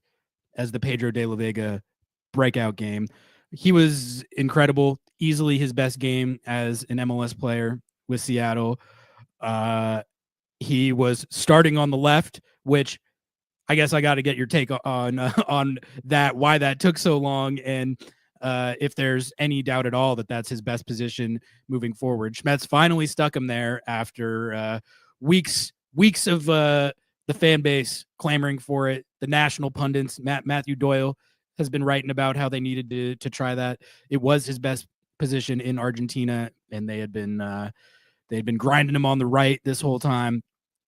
as the Pedro de la Vega breakout game. He was incredible, easily his best game as an MLS player with Seattle. He was starting on the left, which I guess I got to get your take on that, why that took so long, and if there's any doubt at all that that's his best position moving forward. Schmetzer finally stuck him there after weeks of the fan base clamoring for it. The national pundits, Matthew Doyle, has been writing about how they needed to try that. It was his best position in Argentina, and they had been grinding him on the right this whole time.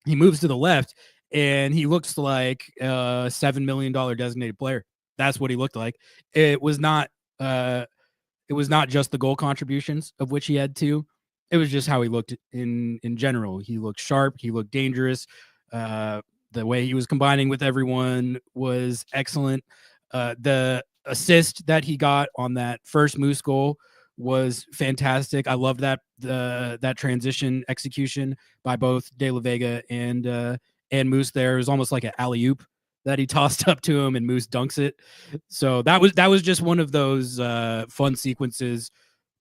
He moves to the left, and he looks like a $7 million designated player. That's what he looked like. It was not just the goal contributions, of which he had 2. It was just how he looked in general. He looked sharp. He looked dangerous. The way he was combining with everyone was excellent. The assist that he got on that first Moose goal was fantastic. I loved that transition execution by both De La Vega and Moose there. It was almost like an alley-oop that he tossed up to him, and Moose dunks it. So that was just one of those fun sequences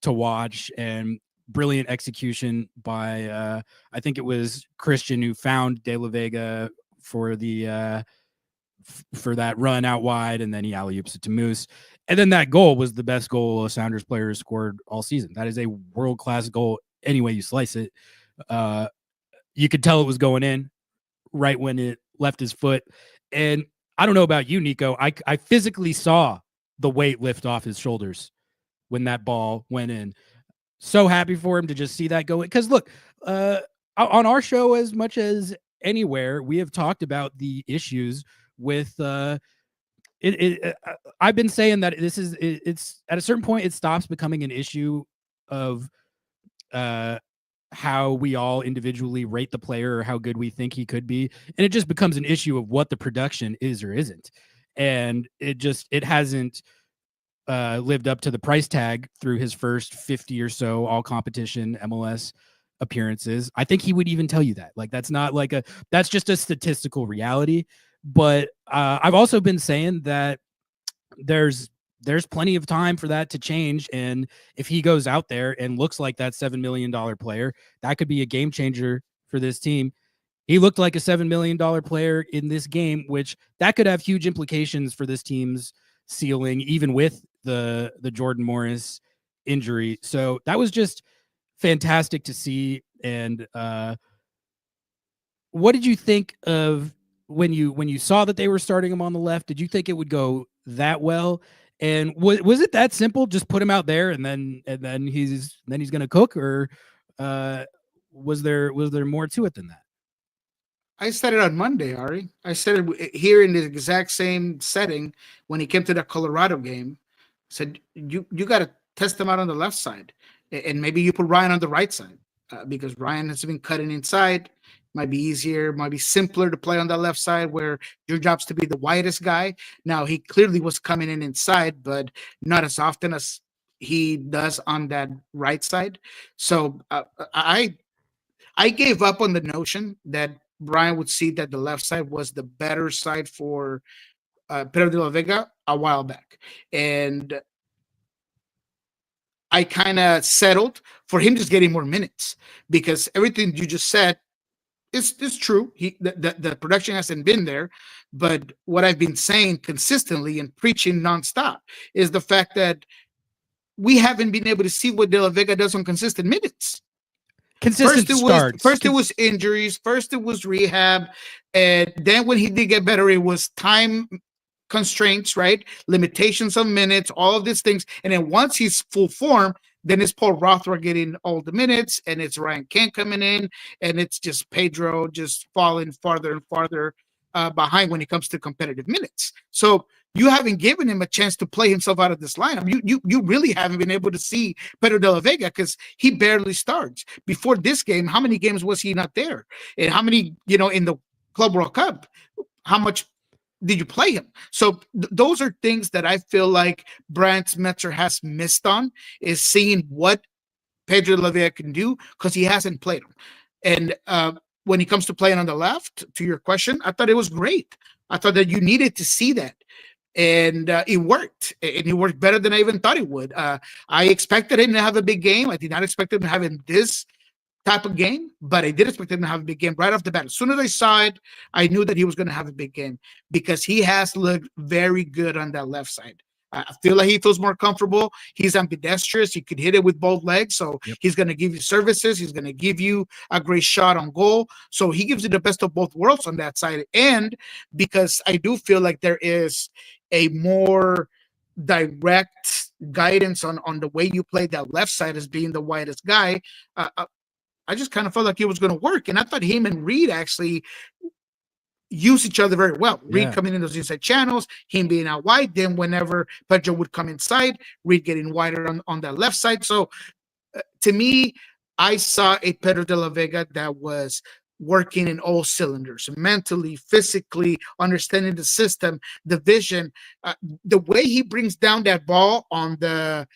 to watch, and brilliant execution by I think it was Christian who found De La Vega for the for that run out wide, and then he alley-oops it to Moose. And then that goal was the best goal a Sounders player has scored all season. That is a world-class goal any way you slice it. You could tell it was going in right when it left his foot. And I don't know about you, Nico. I physically saw the weight lift off his shoulders when that ball went in. So happy for him to just see that go in. Because look, on our show, as much as anywhere, we have talked about the issues with I've been saying that it's at a certain point it stops becoming an issue of how we all individually rate the player or how good we think he could be, and it just becomes an issue of what the production is or isn't. And it hasn't lived up to the price tag through his first 50 or so all competition MLS appearances. I think he would even tell you that. Like, that's not like that's just a statistical reality. But I've also been saying that there's plenty of time for that to change. And if he goes out there and looks like that $7 million player, that could be a game changer for this team. He looked like a $7 million player in this game, which that could have huge implications for this team's ceiling, even with the Jordan Morris injury. So that was just fantastic to see. And what did you think of when you saw that they were starting him on the left? Did you think it would go that well? And was it that simple? Just put him out there and then he's going to cook, or was there more to it than that? I said it on Monday, Ari. I said it here in the exact same setting when he came to the Colorado game. I said, you got to test him out on the left side, and maybe you put Ryan on the right side because Ryan has been cutting inside. Might be easier, might be simpler to play on that left side where your job's to be the widest guy. Now, he clearly was coming in inside, but not as often as he does on that right side. So I gave up on the notion that Brian would see that the left side was the better side for Pedro de la Vega a while back. And I kind of settled for him just getting more minutes because everything you just said, it's true. The production hasn't been there, but what I've been saying consistently and preaching nonstop is the fact that we haven't been able to see what De La Vega does on consistent minutes. Consistent starts. First it was injuries. First it was rehab, and then when he did get better, it was time constraints, right? Limitations of minutes, all of these things, and then once he's full form, then it's Paul Rothrock getting all the minutes, and it's Ryan Kent coming in, and it's just Pedro just falling farther and farther behind when it comes to competitive minutes. So you haven't given him a chance to play himself out of this lineup. You really haven't been able to see Pedro de la Vega because he barely starts. Before this game, how many games was he not there? And how many, in the Club World Cup, how much did you play him? So those are things that I feel like Brian Schmetzer has missed on, is seeing what Pedro de la Vega can do because he hasn't played him. And when he comes to playing on the left, to your question, I thought it was great. I thought that you needed to see that. And it worked. And it worked better than I even thought it would. I expected him to have a big game. I did not expect him to have this type of game, but I did expect him to have a big game right off the bat. As soon as I saw it, I knew that he was going to have a big game because he has looked very good on that left side. I feel like he feels more comfortable. He's ambidextrous. He could hit it with both legs. So He's going to give you services. He's going to give you a great shot on goal. So he gives you the best of both worlds on that side. And because I do feel like there is a more direct guidance on the way you play that left side as being the widest guy, I just kind of felt like it was going to work. And I thought him and Reed actually use each other very well. Reed coming in those inside channels, him being out wide. Then whenever Pedro would come inside, Reed getting wider on that left side. So to me, I saw a Pedro de la Vega that was working in all cylinders, mentally, physically, understanding the system, the vision. The way he brings down that ball on the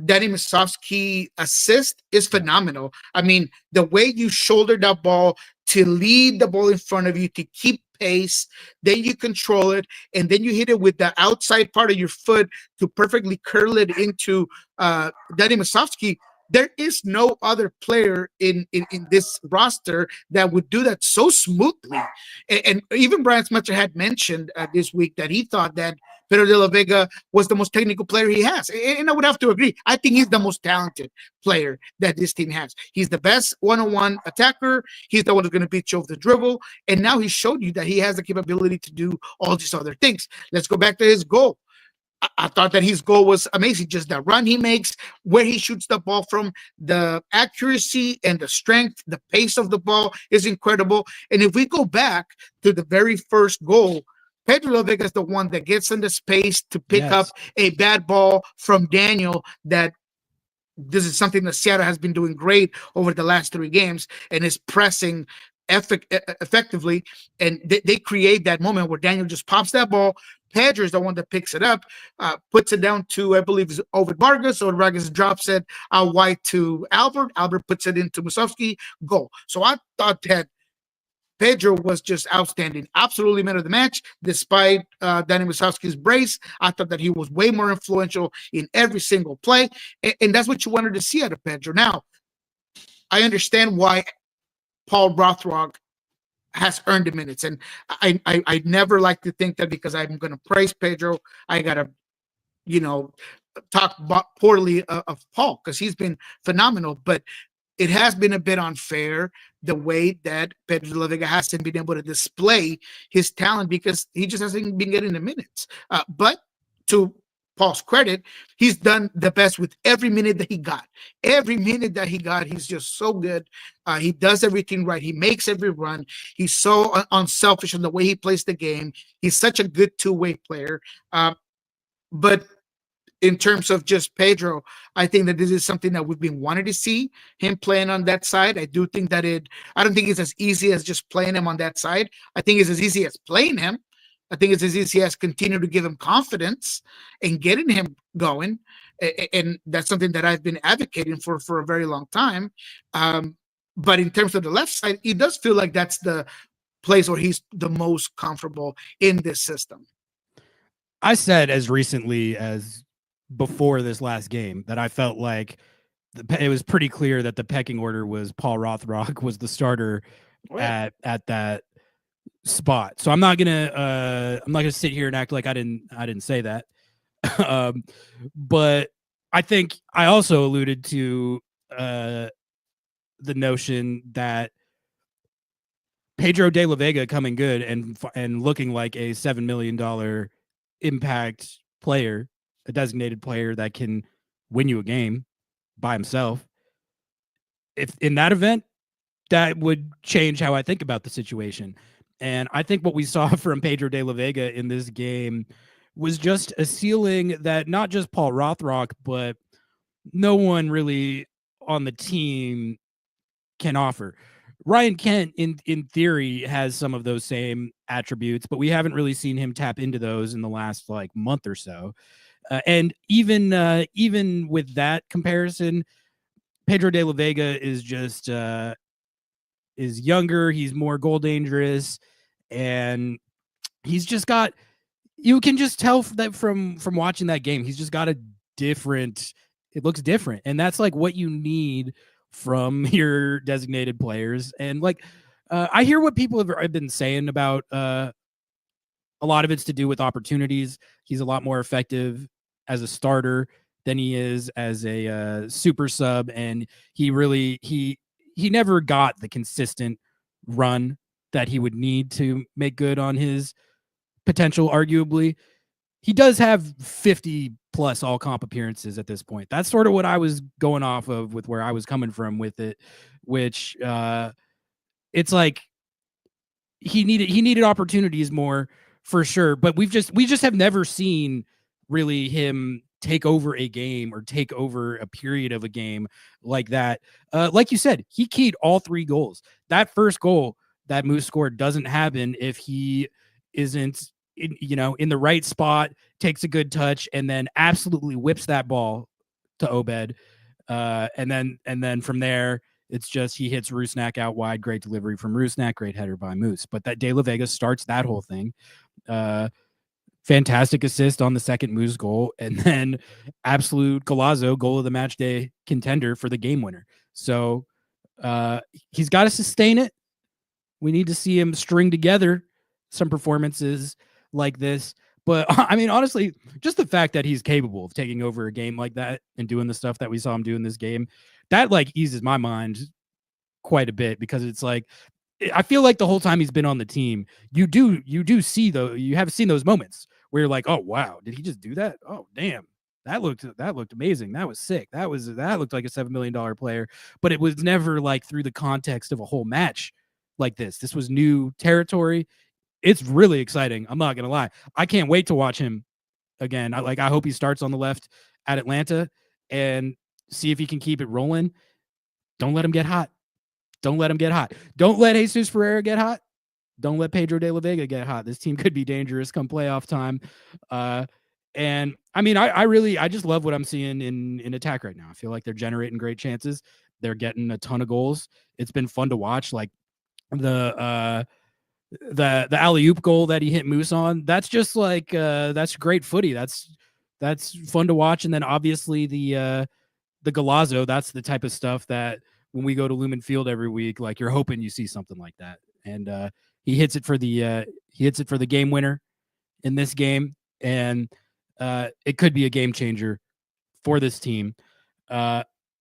Danny Musovski assist is phenomenal. I mean, the way you shoulder that ball to lead the ball in front of you, to keep pace, then you control it, and then you hit it with the outside part of your foot to perfectly curl it into Danny Musovski. There is no other player in this roster that would do that so smoothly. And even Brian Schmetzer had mentioned this week that he thought that Pedro de la Vega was the most technical player he has. And I would have to agree. I think he's the most talented player that this team has. He's the best one-on-one attacker. He's the one who's going to beat you off the dribble. And now he showed you that he has the capability to do all these other things. Let's go back to his goal. I thought that his goal was amazing. Just the run he makes, where he shoots the ball from, the accuracy and the strength, the pace of the ball is incredible. And if we go back to the very first goal, Pedro Vega is the one that gets in the space to pick up a bad ball from Daniel. That this is something that Seattle has been doing great over the last 3 games and is pressing effectively. And they create that moment where Daniel just pops that ball. Pedro is the one that picks it up, puts it down to, I believe, it's Ovid Vargas. Ovid Vargas drops it out wide to Albert. Albert puts it into Musovski. Goal. So I thought that Pedro was just outstanding. Absolutely man of the match, despite Danny Musovski's brace. I thought that he was way more influential in every single play. And that's what you wanted to see out of Pedro. Now, I understand why Paul Rothrock has earned the minutes. And I never like to think that because I'm going to praise Pedro, I got to, talk poorly of Paul, because he's been phenomenal. But it has been a bit unfair the way that Pedro de la Vega hasn't been able to display his talent because he just hasn't been getting the minutes. But to Paul's credit, he's done the best with every minute that he got. Every minute that he got, he's just so good. He does everything right. He makes every run. He's so unselfish in the way he plays the game. He's such a good two-way player. But in terms of just Pedro, I think that this is something that we've been wanting to see him playing on that side. I do think that I don't think it's as easy as just playing him on that side. I think it's as easy as playing him. I think it's as easy as continue to give him confidence and getting him going. And that's something that I've been advocating for a very long time. But in terms of the left side, it does feel like that's the place where he's the most comfortable in this system. I said as recently as before this last game that I felt like it was pretty clear that the pecking order was Paul Rothrock was the starter at that spot. So I'm not gonna sit here and act like I didn't say that. But I think I also alluded to the notion that Pedro de la Vega coming good and looking like a $7 million impact player, a designated player that can win you a game by himself. If in that event, that would change how I think about the situation. And I think what we saw from Pedro de la Vega in this game was just a ceiling that not just Paul Rothrock, but no one really on the team can offer. Ryan Kent, in theory, has some of those same attributes, but we haven't really seen him tap into those in the last month or so. And even with that comparison, Pedro de la Vega is just is younger. He's more goal dangerous, and he's just got. You can just tell that from watching that game. He's just got a different. It looks different, and that's what you need from your designated players. And I hear what people have been saying about a lot of it's to do with opportunities. He's a lot more effective as a starter than he is as a super sub, and he never got the consistent run that he would need to make good on his potential. Arguably, he does have 50 plus all comp appearances at this point. That's sort of what I was going off of with where I was coming from with it, which it's like he needed opportunities more for sure. But we just have never seen really him take over a game or take over a period of a game like that. Like you said, he keyed all 3 goals. That first goal that Moose scored doesn't happen if he isn't in the right spot, takes a good touch, and then absolutely whips that ball to Obed. And then from there, it's just he hits Rusnak out wide. Great delivery from Rusnak. Great header by Moose. But that De La Vega starts that whole thing. Fantastic assist on the second Moose goal, and then absolute golazo, goal of the match day contender for the game winner. So he's got to sustain it. We need to see him string together some performances like this. But I mean, honestly, just the fact that he's capable of taking over a game like that and doing the stuff that we saw him do in this game, that like eases my mind quite a bit, because it's like, I feel like the whole time he's been on the team, you do see you have seen those moments where you're like, oh wow, did he just do that? Oh damn, that looked amazing. That was sick. That looked like a $7 million player. But it was never like through the context of a whole match like this. This was new territory. It's really exciting. I'm not gonna lie. I can't wait to watch him again. I hope he starts on the left at Atlanta and see if he can keep it rolling. Don't let him get hot. Don't let him get hot. Don't let Jesus Ferreira get hot. Don't let Pedro de la Vega get hot. This team could be dangerous come playoff time. And I mean, I just love what I'm seeing in attack right now. I feel like they're generating great chances. They're getting a ton of goals. It's been fun to watch. Like the alley-oop goal that he hit Moose on. That's just like that's great footy. That's fun to watch. And then obviously the Golazo, that's the type of stuff that when we go to Lumen Field every week, like you're hoping you see something like that. And he hits it for the game winner in this game, and it could be a game changer for this team.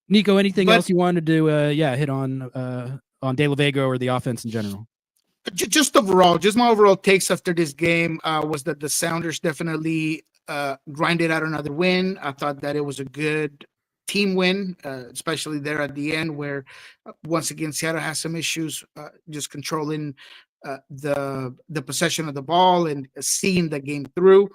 Nico, anything else you wanted to hit on De La Vega or the offense in general? Just overall, just my overall takes after this game was that the Sounders definitely grinded out another win. I thought that it was a good team win, especially there at the end, where once again Seattle has some issues just controlling the possession of the ball and seeing the game through.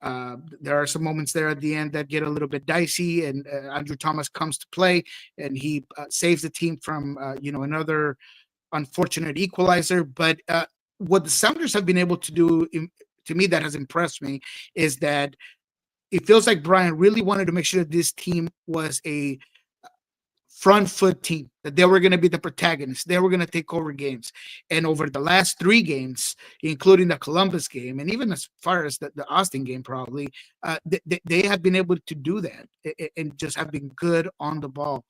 There are some moments there at the end that get a little bit dicey, and Andrew Thomas comes to play and he saves the team from another unfortunate equalizer. But what the Sounders have been able to do, to me, that has impressed me, is that it feels like Brian really wanted to make sure that this team was a front foot team, that they were going to be the protagonists. They were going to take over games. And over the last 3 games, including the Columbus game, and even as far as the Austin game, probably, they have been able to do that and just have been good on the ball.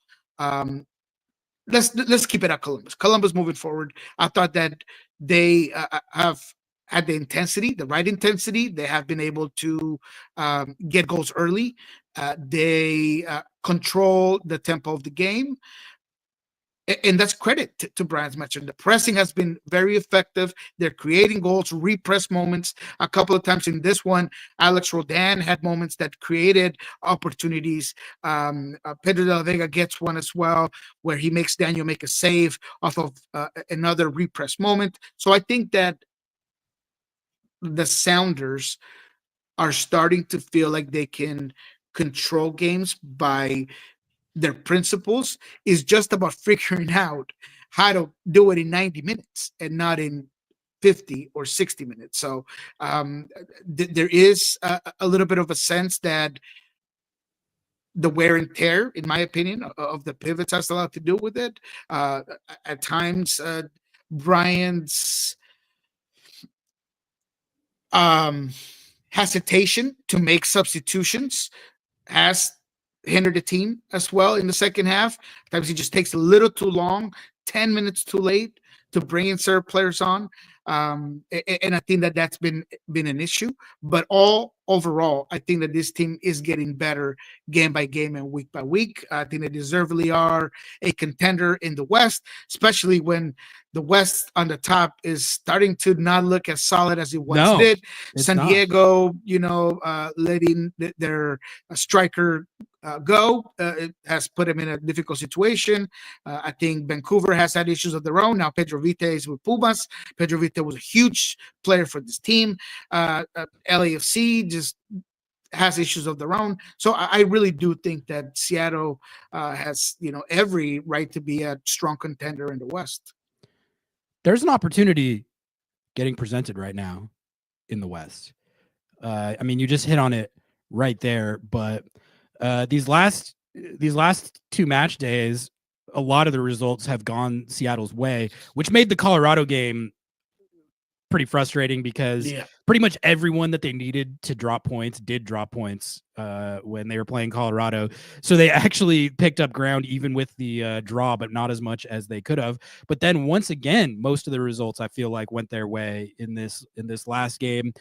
Let's keep it at Columbus. Columbus moving forward, I thought that they have had the intensity, the right intensity. They have been able to get goals early. They control the tempo of the game. And that's credit to Brian's mention. The pressing has been very effective. They're creating goals, repress moments. A couple of times in this one, Alex Roldan had moments that created opportunities. Pedro de la Vega gets one as well, where he makes Daniel make a save off of another repress moment. So I think that the Sounders are starting to feel like they can control games by their principles. Is just about figuring out how to do it in 90 minutes and not in 50 or 60 minutes. So there is a little bit of a sense that the wear and tear, in my opinion, of the pivots has a lot to do with it. At times, Brian's hesitation to make substitutions has hindered the team as well in the second half. At times he just takes a little too long, 10 minutes too late to bring in certain players on. And I think that that's been an issue. But overall, I think that this team is getting better game by game and week by week. I think they deservedly are a contender in the West, especially when the West on the top is starting to not look as solid as it once did. San Diego, letting their striker go, it has put them in a difficult situation. I think Vancouver has had issues of their own. Now Pedro Vite is with Pumas. Pedro Vite was a huge player for this team. LAFC just has issues of their own. So I really do think that Seattle has every right to be a strong contender in the West. There's an opportunity getting presented right now in the West. I mean, you just hit on it right there, but these last 2 match days, a lot of the results have gone Seattle's way, which made the Colorado game pretty frustrating because pretty much everyone that they needed to drop points did drop points when they were playing Colorado. So they actually picked up ground even with the draw, but not as much as they could have. But then once again, most of the results I feel like went their way in this last game.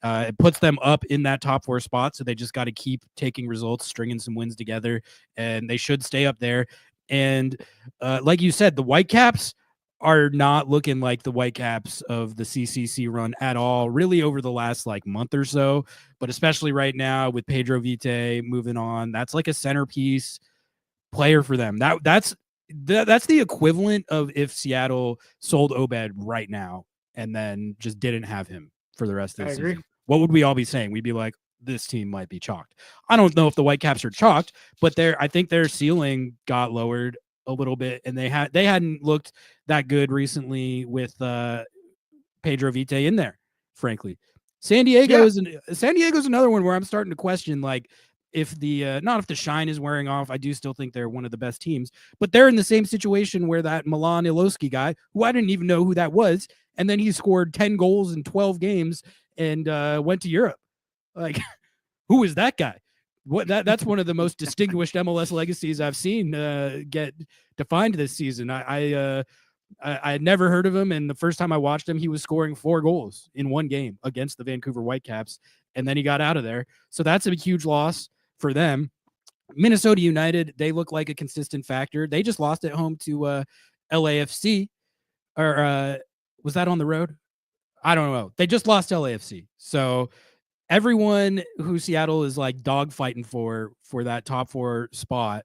It puts them up in that top 4 spot. So they just got to keep taking results, stringing some wins together, and they should stay up there. And like you said, the Whitecaps are not looking like the Whitecaps of the CCC run at all, really over the last like month or so, but especially right now with Pedro Vite moving on, that's like a centerpiece player for them. That's the equivalent of if Seattle sold Obed right now and then just didn't have him for the rest of the season. What would we all be saying? We'd be like, this team might be chalked. I don't know if the Whitecaps are chalked, but I think their ceiling got lowered a little bit, and they hadn't looked that good recently with Pedro Vite in there, frankly. San Diego's another one where I'm starting to question, like, if the not if the shine is wearing off. I do still think they're one of the best teams, but they're in the same situation where that Milan Iloski guy, who I didn't even know who that was, and then he scored 10 goals in 12 games and went to Europe. Like, who is that guy? That's one of the most distinguished MLS legacies I've seen get defined this season. I had never heard of him, and the first time I watched him, he was scoring 4 goals in one game against the Vancouver Whitecaps, and then he got out of there. So that's a huge loss for them. Minnesota United, they look like a consistent factor. They just lost at home to LAFC, or was that on the road? I don't know. They just lost to LAFC. So everyone who Seattle is like dogfighting for that top 4 spot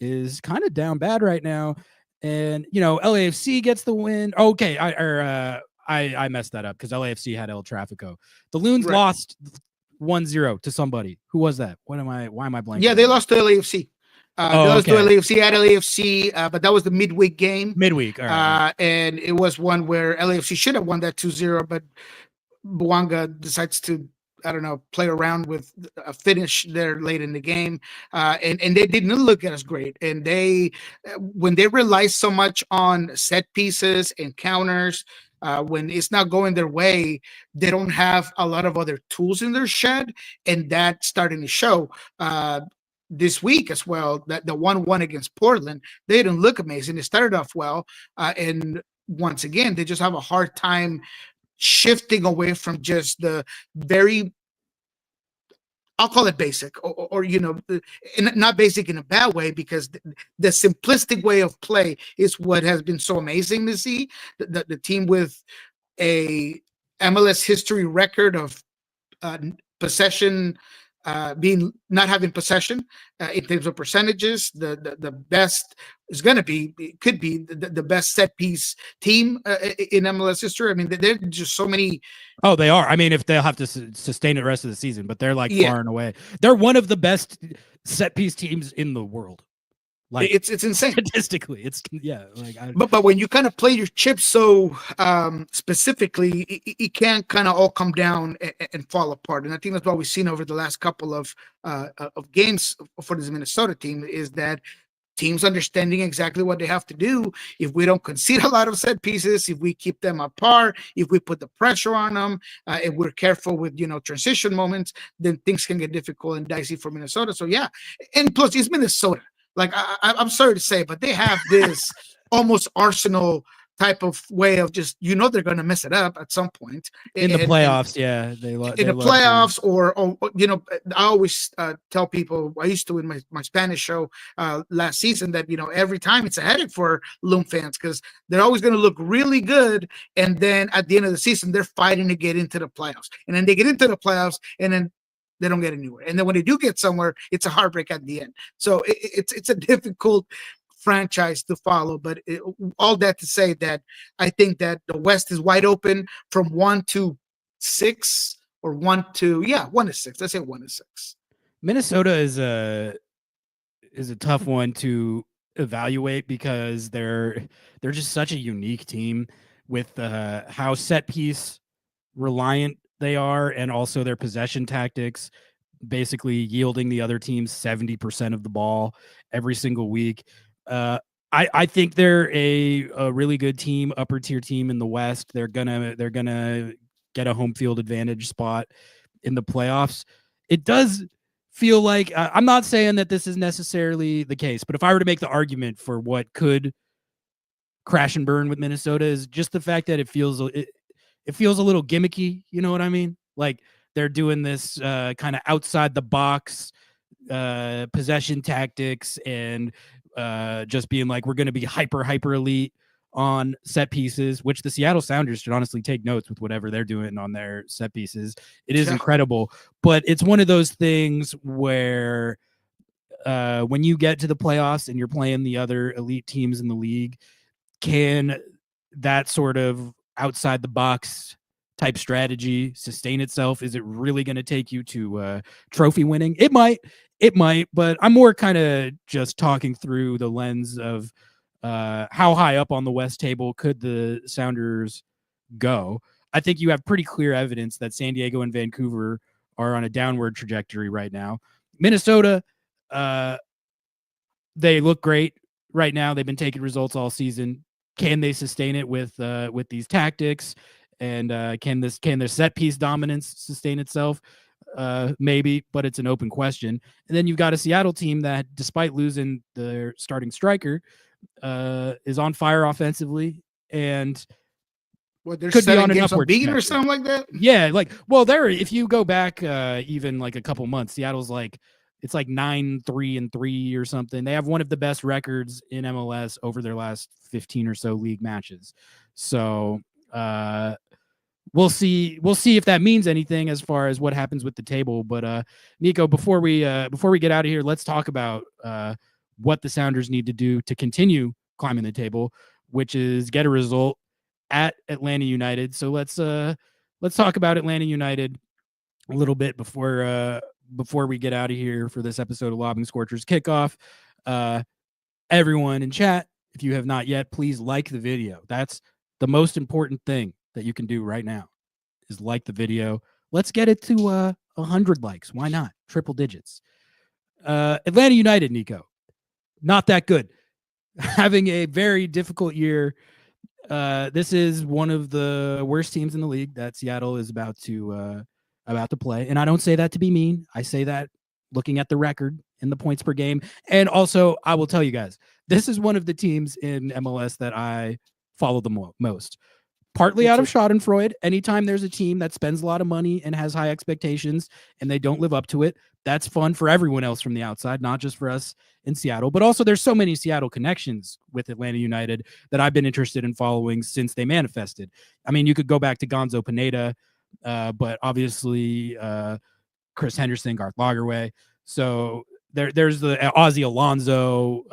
is kind of down bad right now. And, you know, LAFC gets the win. Okay, I messed that up because LAFC had El Trafico. The Loons lost 1-0 to somebody. Who was that? Why am I blanking? Yeah, they lost to LAFC. They lost to LAFC at LAFC, but that was the midweek game. Midweek, all right. And it was one where LAFC should have won that 2-0, but Buanga decides to, I don't know, play around with a finish there late in the game. And they didn't look as great. And when they rely so much on set pieces and counters, when it's not going their way, they don't have a lot of other tools in their shed. And that's starting to show this week as well. That the 1-1 against Portland, they didn't look amazing. They started off well. And once again, they just have a hard time shifting away from just the very, I'll call it basic, or you know, not basic in a bad way, because the simplistic way of play is what has been so amazing to see. The team with a MLS history record of possession, not having possession in terms of percentages, the best is going to be, it could be the best set piece team in MLS history. I mean, there are just so many. Oh, they are. I mean, if they'll have to sustain it the rest of the season, but they're like far and away. They're one of the best set piece teams in the world. Like, it's insane statistically. It's but when you kind of play your chips so specifically, it can kind of all come down and fall apart. And I think that's what we've seen over the last couple of games for this Minnesota team, is that teams understanding exactly what they have to do. If we don't concede a lot of set pieces, if we keep them apart, if we put the pressure on them, and we're careful with, you know, transition moments, then things can get difficult and dicey for Minnesota. So yeah, and plus it's Minnesota. Like, I'm sorry to say, but they have this almost Arsenal type of way of just, you know, they're going to mess it up at some point in the playoffs. In the playoffs, or you know, I always tell people, I used to in my Spanish show last season, that, you know, every time it's a headache for Loom fans, because they're always going to look really good, and then at the end of the season they're fighting to get into the playoffs, and then they get into the playoffs, and then they don't get anywhere, and then when they do get somewhere, it's a heartbreak at the end. So it's a difficult franchise to follow. But all that to say that I think that the West is wide open from 1 to 6, or 1 to 6. Let's say 1 to 6. Minnesota is a tough one to evaluate, because they're just such a unique team with how set piece reliant they are, and also their possession tactics, basically yielding the other team 70% of the ball every single week. I think they're a really good team, upper tier team in the West. They're gonna get a home field advantage spot in the playoffs. It does feel like I'm not saying that this is necessarily the case, but if I were to make the argument for what could crash and burn with Minnesota is just the fact that it feels a little gimmicky. You know what I mean? Like they're doing this kind of outside the box possession tactics and just being like, we're going to be hyper elite on set pieces, which the Seattle Sounders should honestly take notes with whatever they're doing on their set pieces. It is incredible, but it's one of those things where when you get to the playoffs and you're playing the other elite teams in the league, can that sort of outside the box type strategy sustain itself? Is it really going to take you to trophy winning? It might, but I'm more kind of just talking through the lens of how high up on the West table could the Sounders go. I think you have pretty clear evidence that San Diego and Vancouver are on a downward trajectory right now. Minnesota, they look great right now. They've been taking results all season. Can they sustain it with these tactics? And can their set piece dominance sustain itself? Maybe, but it's an open question. And then you've got a Seattle team that, despite losing their starting striker, is on fire offensively and they're could be on an games upward unbeaten or trajectory. something like that. Yeah, like if you go back even like a couple months, Seattle's like it's like 9-3-3 or something. They have one of the best records in MLS over their last 15 or so league matches. So we'll see if that means anything as far as what happens with the table. But Nico, before we get out of here, let's talk about what the Sounders need to do to continue climbing the table, which is get a result at Atlanta United. So let's talk about Atlanta United a little bit before we get out of here for this episode of Lobbing Scorchers Kickoff. Everyone in chat, if you have not yet, please like the video. That's the most important thing that you can do right now is like the video. Let's get it to 100 likes. Why not? Triple digits. Atlanta United, Nico, not that good. Having a very difficult year. This is one of the worst teams in the league that Seattle is about to play. And I don't say that to be mean. I say that looking at the record and the points per game. And also, I will tell you guys, this is one of the teams in MLS that I follow the most. Partly out of Schadenfreude. Anytime there's a team that spends a lot of money and has high expectations and they don't live up to it, that's fun for everyone else from the outside, not just for us in Seattle. But also there's so many Seattle connections with Atlanta United that I've been interested in following since they manifested. I mean, you could go back to Gonzo Pineda, but obviously Chris Henderson, Garth Lagerwey. So there's the Ozzy Alonso.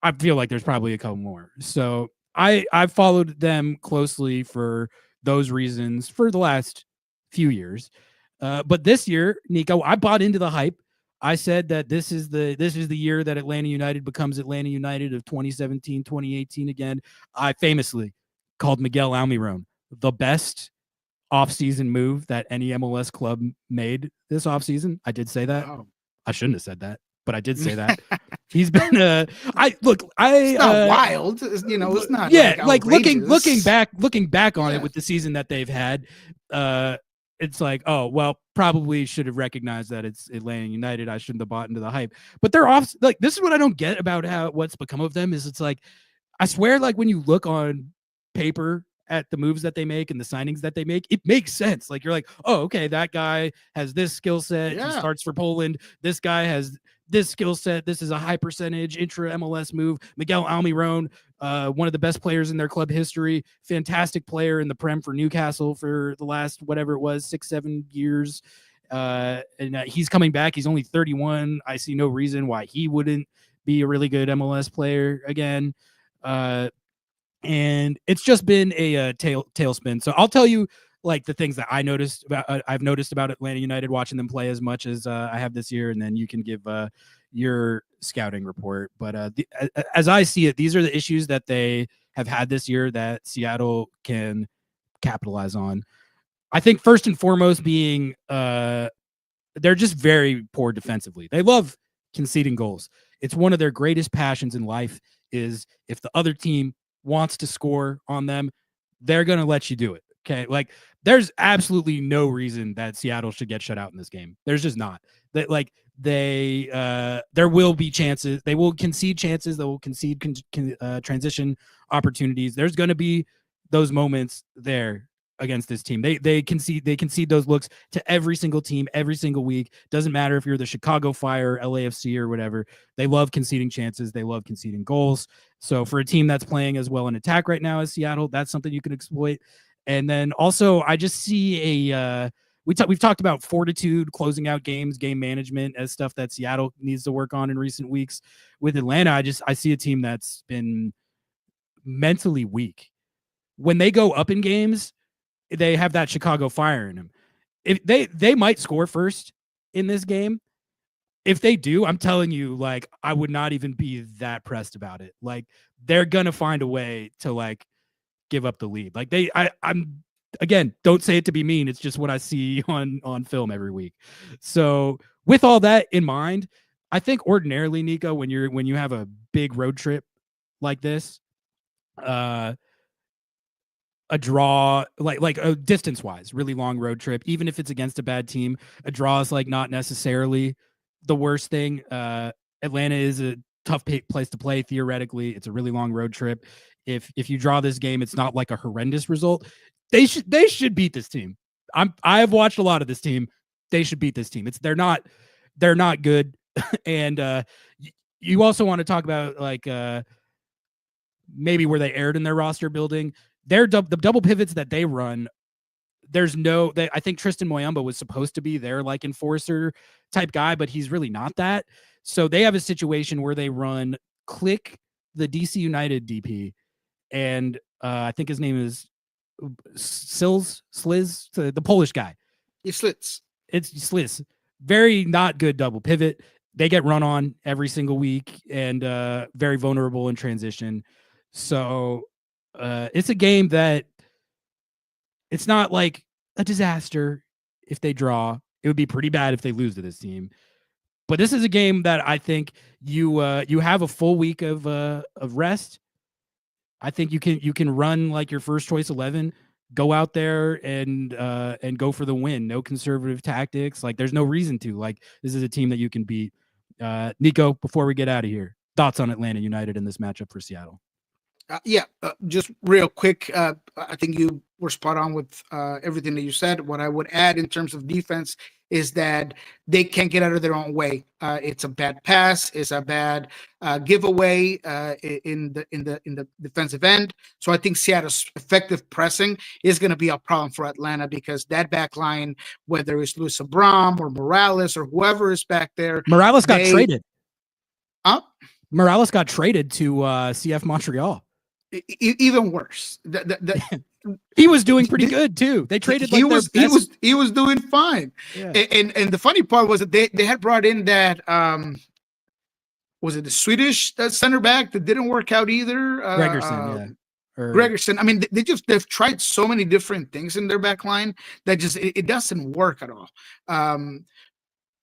I feel like there's probably a couple more. So I've followed them closely for those reasons for the last few years. But this year, Nico, I bought into the hype. I said that this is the year that Atlanta United becomes Atlanta United of 2017, 2018 again. I famously called Miguel Almiron the best offseason move that any MLS club made this offseason. I did say that. Wow. I shouldn't have said that, but I did say that. He's been it's not wild, you know, it's not looking back on Yeah. it with the season that they've had, it's like, oh well, probably should have recognized that it's Atlanta United. I shouldn't have bought into the hype. But they're off. Like, this is what I don't get about what's become of them is it's like, I swear, like when you look on paper at the moves that they make and the signings that they make, it makes sense. Like you're like, oh, okay, that guy has this skill set. Yeah. He starts for Poland. This guy has this skill set. This is a high percentage intra MLS move. Miguel Almiron, one of the best players in their club history, fantastic player in the Prem for Newcastle for the last, whatever it was, 6-7 years. And he's coming back. He's only 31. I see no reason why he wouldn't be a really good MLS player again. And it's just been a tailspin. So I'll tell you like the things that I've noticed about Atlanta United watching them play as much as I have this year, and then you can give your scouting report. But as I see it, these are the issues that they have had this year that Seattle can capitalize on. I think first and foremost being they're just very poor defensively. They love conceding goals. It's one of their greatest passions in life is if the other team wants to score on them, they're going to let you do it. Okay, like there's absolutely no reason that Seattle should get shut out in this game. There's just not. That like there will be chances. They will concede chances. They will concede transition opportunities. There's going to be those moments there against this team. They concede those looks to every single team every single week. Doesn't matter if you're the Chicago Fire, LAFC, or whatever. They love conceding chances. They love conceding goals. So for a team that's playing as well in attack right now as Seattle, that's something you can exploit. And then also, I just see we've talked about fortitude, closing out games, game management as stuff that Seattle needs to work on in recent weeks. With Atlanta, I see a team that's been mentally weak. When they go up in games, they have that Chicago Fire in them. If they might score first in this game. If they do, I'm telling you, like, I would not even be that pressed about it. Like, they're gonna find a way to like give up the lead. Like I'm again, don't say it to be mean. It's just what I see on film every week. So with all that in mind, I think ordinarily, Nico, when you have a big road trip like this, a draw, like a distance wise, really long road trip, even if it's against a bad team, a draw is like not necessarily the worst thing. Atlanta is a tough place to play. Theoretically, it's a really long road trip. If you draw this game, it's not like a horrendous result. They should beat this team. I've watched a lot of this team. They should beat this team. They're not good. And you also want to talk about like maybe where they erred in their roster building. The double pivots that they run. I think Tristan Moyamba was supposed to be their like enforcer type guy, but he's really not that. So they have a situation where they run Click, the DC United DP, and I think his name is Sliz, the Polish guy. It's Sliz. Very not good double pivot. They get run on every single week and very vulnerable in transition. So it's a game that it's not like a disaster if they draw. It would be pretty bad if they lose to this team. But this is a game that I think you have a full week of rest. I think you can run like your first choice 11, go out there and go for the win. No conservative tactics. Like there's no reason to. Like this is a team that you can beat. Nico, before we get out of here, thoughts on Atlanta United in this matchup for Seattle? Just real quick. I think you were spot on with everything that you said. What I would add in terms of defense is that they can't get out of their own way. It's a bad pass. It's a bad giveaway in the defensive end. So I think Seattle's effective pressing is going to be a problem for Atlanta because that back line, whether it's Luis Abram or Morales or whoever is back there, Morales got traded. Morales got traded to CF Montreal. Even worse. He was doing pretty good too. They traded. He was doing fine. Yeah. And the funny part was that they had brought in that was it the Swedish center back that didn't work out either. Gregerson, Gregerson. I mean, they've tried so many different things in their back line that just it doesn't work at all.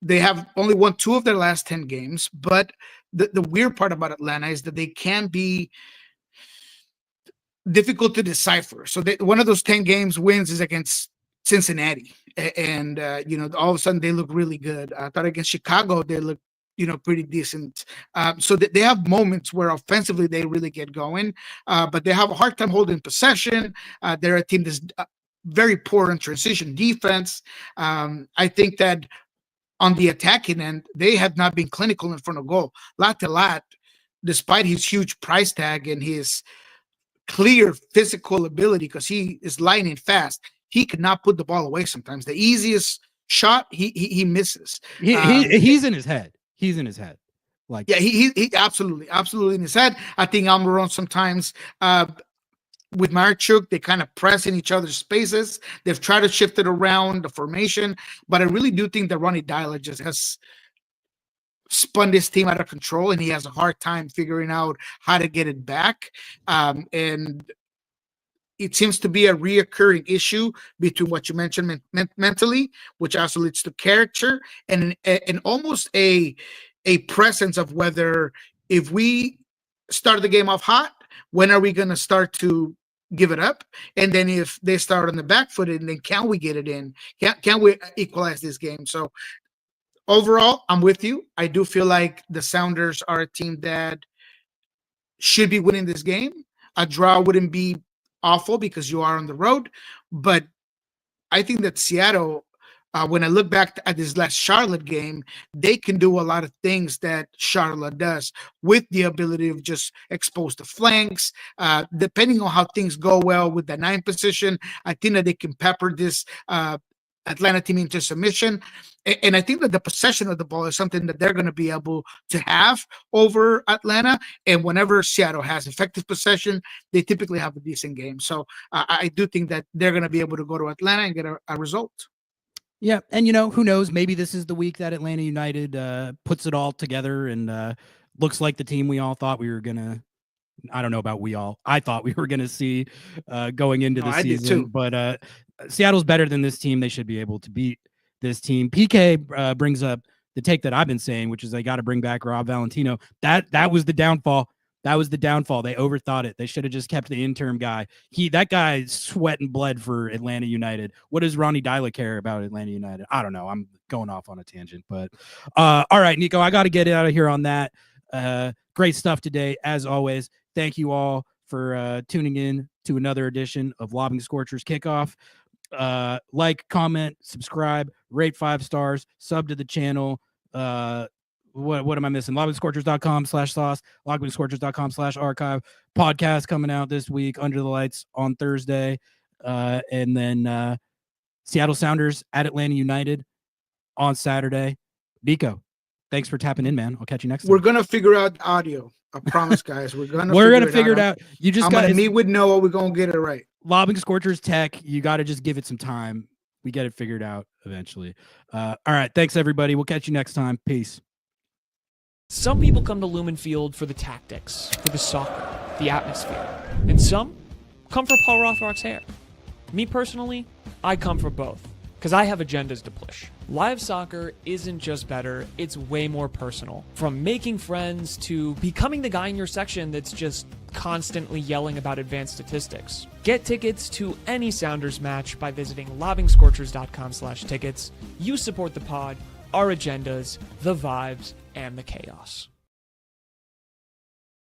They have only won 2 of their last 10 games, but the weird part about Atlanta is that they can be difficult to decipher. So one of those 10 games wins is against Cincinnati, and all of a sudden they look really good. I thought against Chicago they look pretty decent. So they have moments where offensively they really get going, but they have a hard time holding possession. They're a team that's very poor in transition defense. I think that on the attacking end they have not been clinical in front of goal. Lat, despite his huge price tag and his clear physical ability, because he is lightning fast, he could not put the ball away sometimes. The easiest shot he misses. He's in his head. He's in his head. Like he absolutely in his head. I think Almiron sometimes with Marchuk, they kind of press in each other's spaces. They've tried to shift it around the formation, but I really do think that Ronnie Dyla just has spun this team out of control, and he has a hard time figuring out how to get it back. And it seems to be a reoccurring issue between what you mentioned mentally, which also leads to character, and almost a presence of whether if we start the game off hot, when are we going to start to give it up? And then if they start on the back foot, and then can we get it in? Can we equalize this game? So overall, I'm with you. I do feel like the Sounders are a team that should be winning this game. A draw wouldn't be awful because you are on the road, but I think that Seattle, when I look back at this last Charlotte game, they can do a lot of things that Charlotte does with the ability of just expose the flanks. Depending on how things go well with the 9 position, I think that they can pepper this Atlanta team into submission. And I think that the possession of the ball is something that they're going to be able to have over Atlanta. And whenever Seattle has effective possession, they typically have a decent game. So I do think that they're going to be able to go to Atlanta and get a result. Yeah, and who knows? Maybe this is the week that Atlanta United puts it all together and looks like the team we all thought we were gonna. I don't know about we all. I thought we were gonna see going into the season, did too. But Seattle's better than this team. They should be able to beat this team. PK brings up the take that I've been saying, which is they got to bring back Rob Valentino. That was the downfall. That was the downfall. They overthought it. They should have just kept the interim guy. That guy sweat and bled for Atlanta United. What does Ronnie Dyla care about Atlanta United? I don't know. I'm going off on a tangent, but all right, Nico, I got to get out of here on that. Great stuff today, as always. Thank you all for tuning in to another edition of Lobbing Scorchers Kickoff. Like, comment, subscribe, rate 5 stars, sub to the channel. What am I missing? LobbingScorchers.com/sauce, LobbingScorchers.com/archive. Podcast coming out this week, Under the Lights on Thursday. And then Seattle Sounders at Atlanta United on Saturday. Nico, thanks for tapping in, man. I'll catch you next time. We're going to figure out audio. I promise, guys. We're going to figure it out. You just got to meet with Noah. We're going to get it right. Lobbing Scorchers Tech. You got to just give it some time. We get it figured out eventually. All right. Thanks, everybody. We'll catch you next time. Peace. Some people come to Lumen Field for the tactics, for the soccer, the atmosphere. And some come for Paul Rothrock's hair. Me personally, I come for both, because I have agendas to push. Live soccer isn't just better, it's way more personal. From making friends to becoming the guy in your section that's just constantly yelling about advanced statistics. Get tickets to any Sounders match by visiting LobbingScorchers.com/tickets. You support the pod, our agendas, the vibes, and the chaos.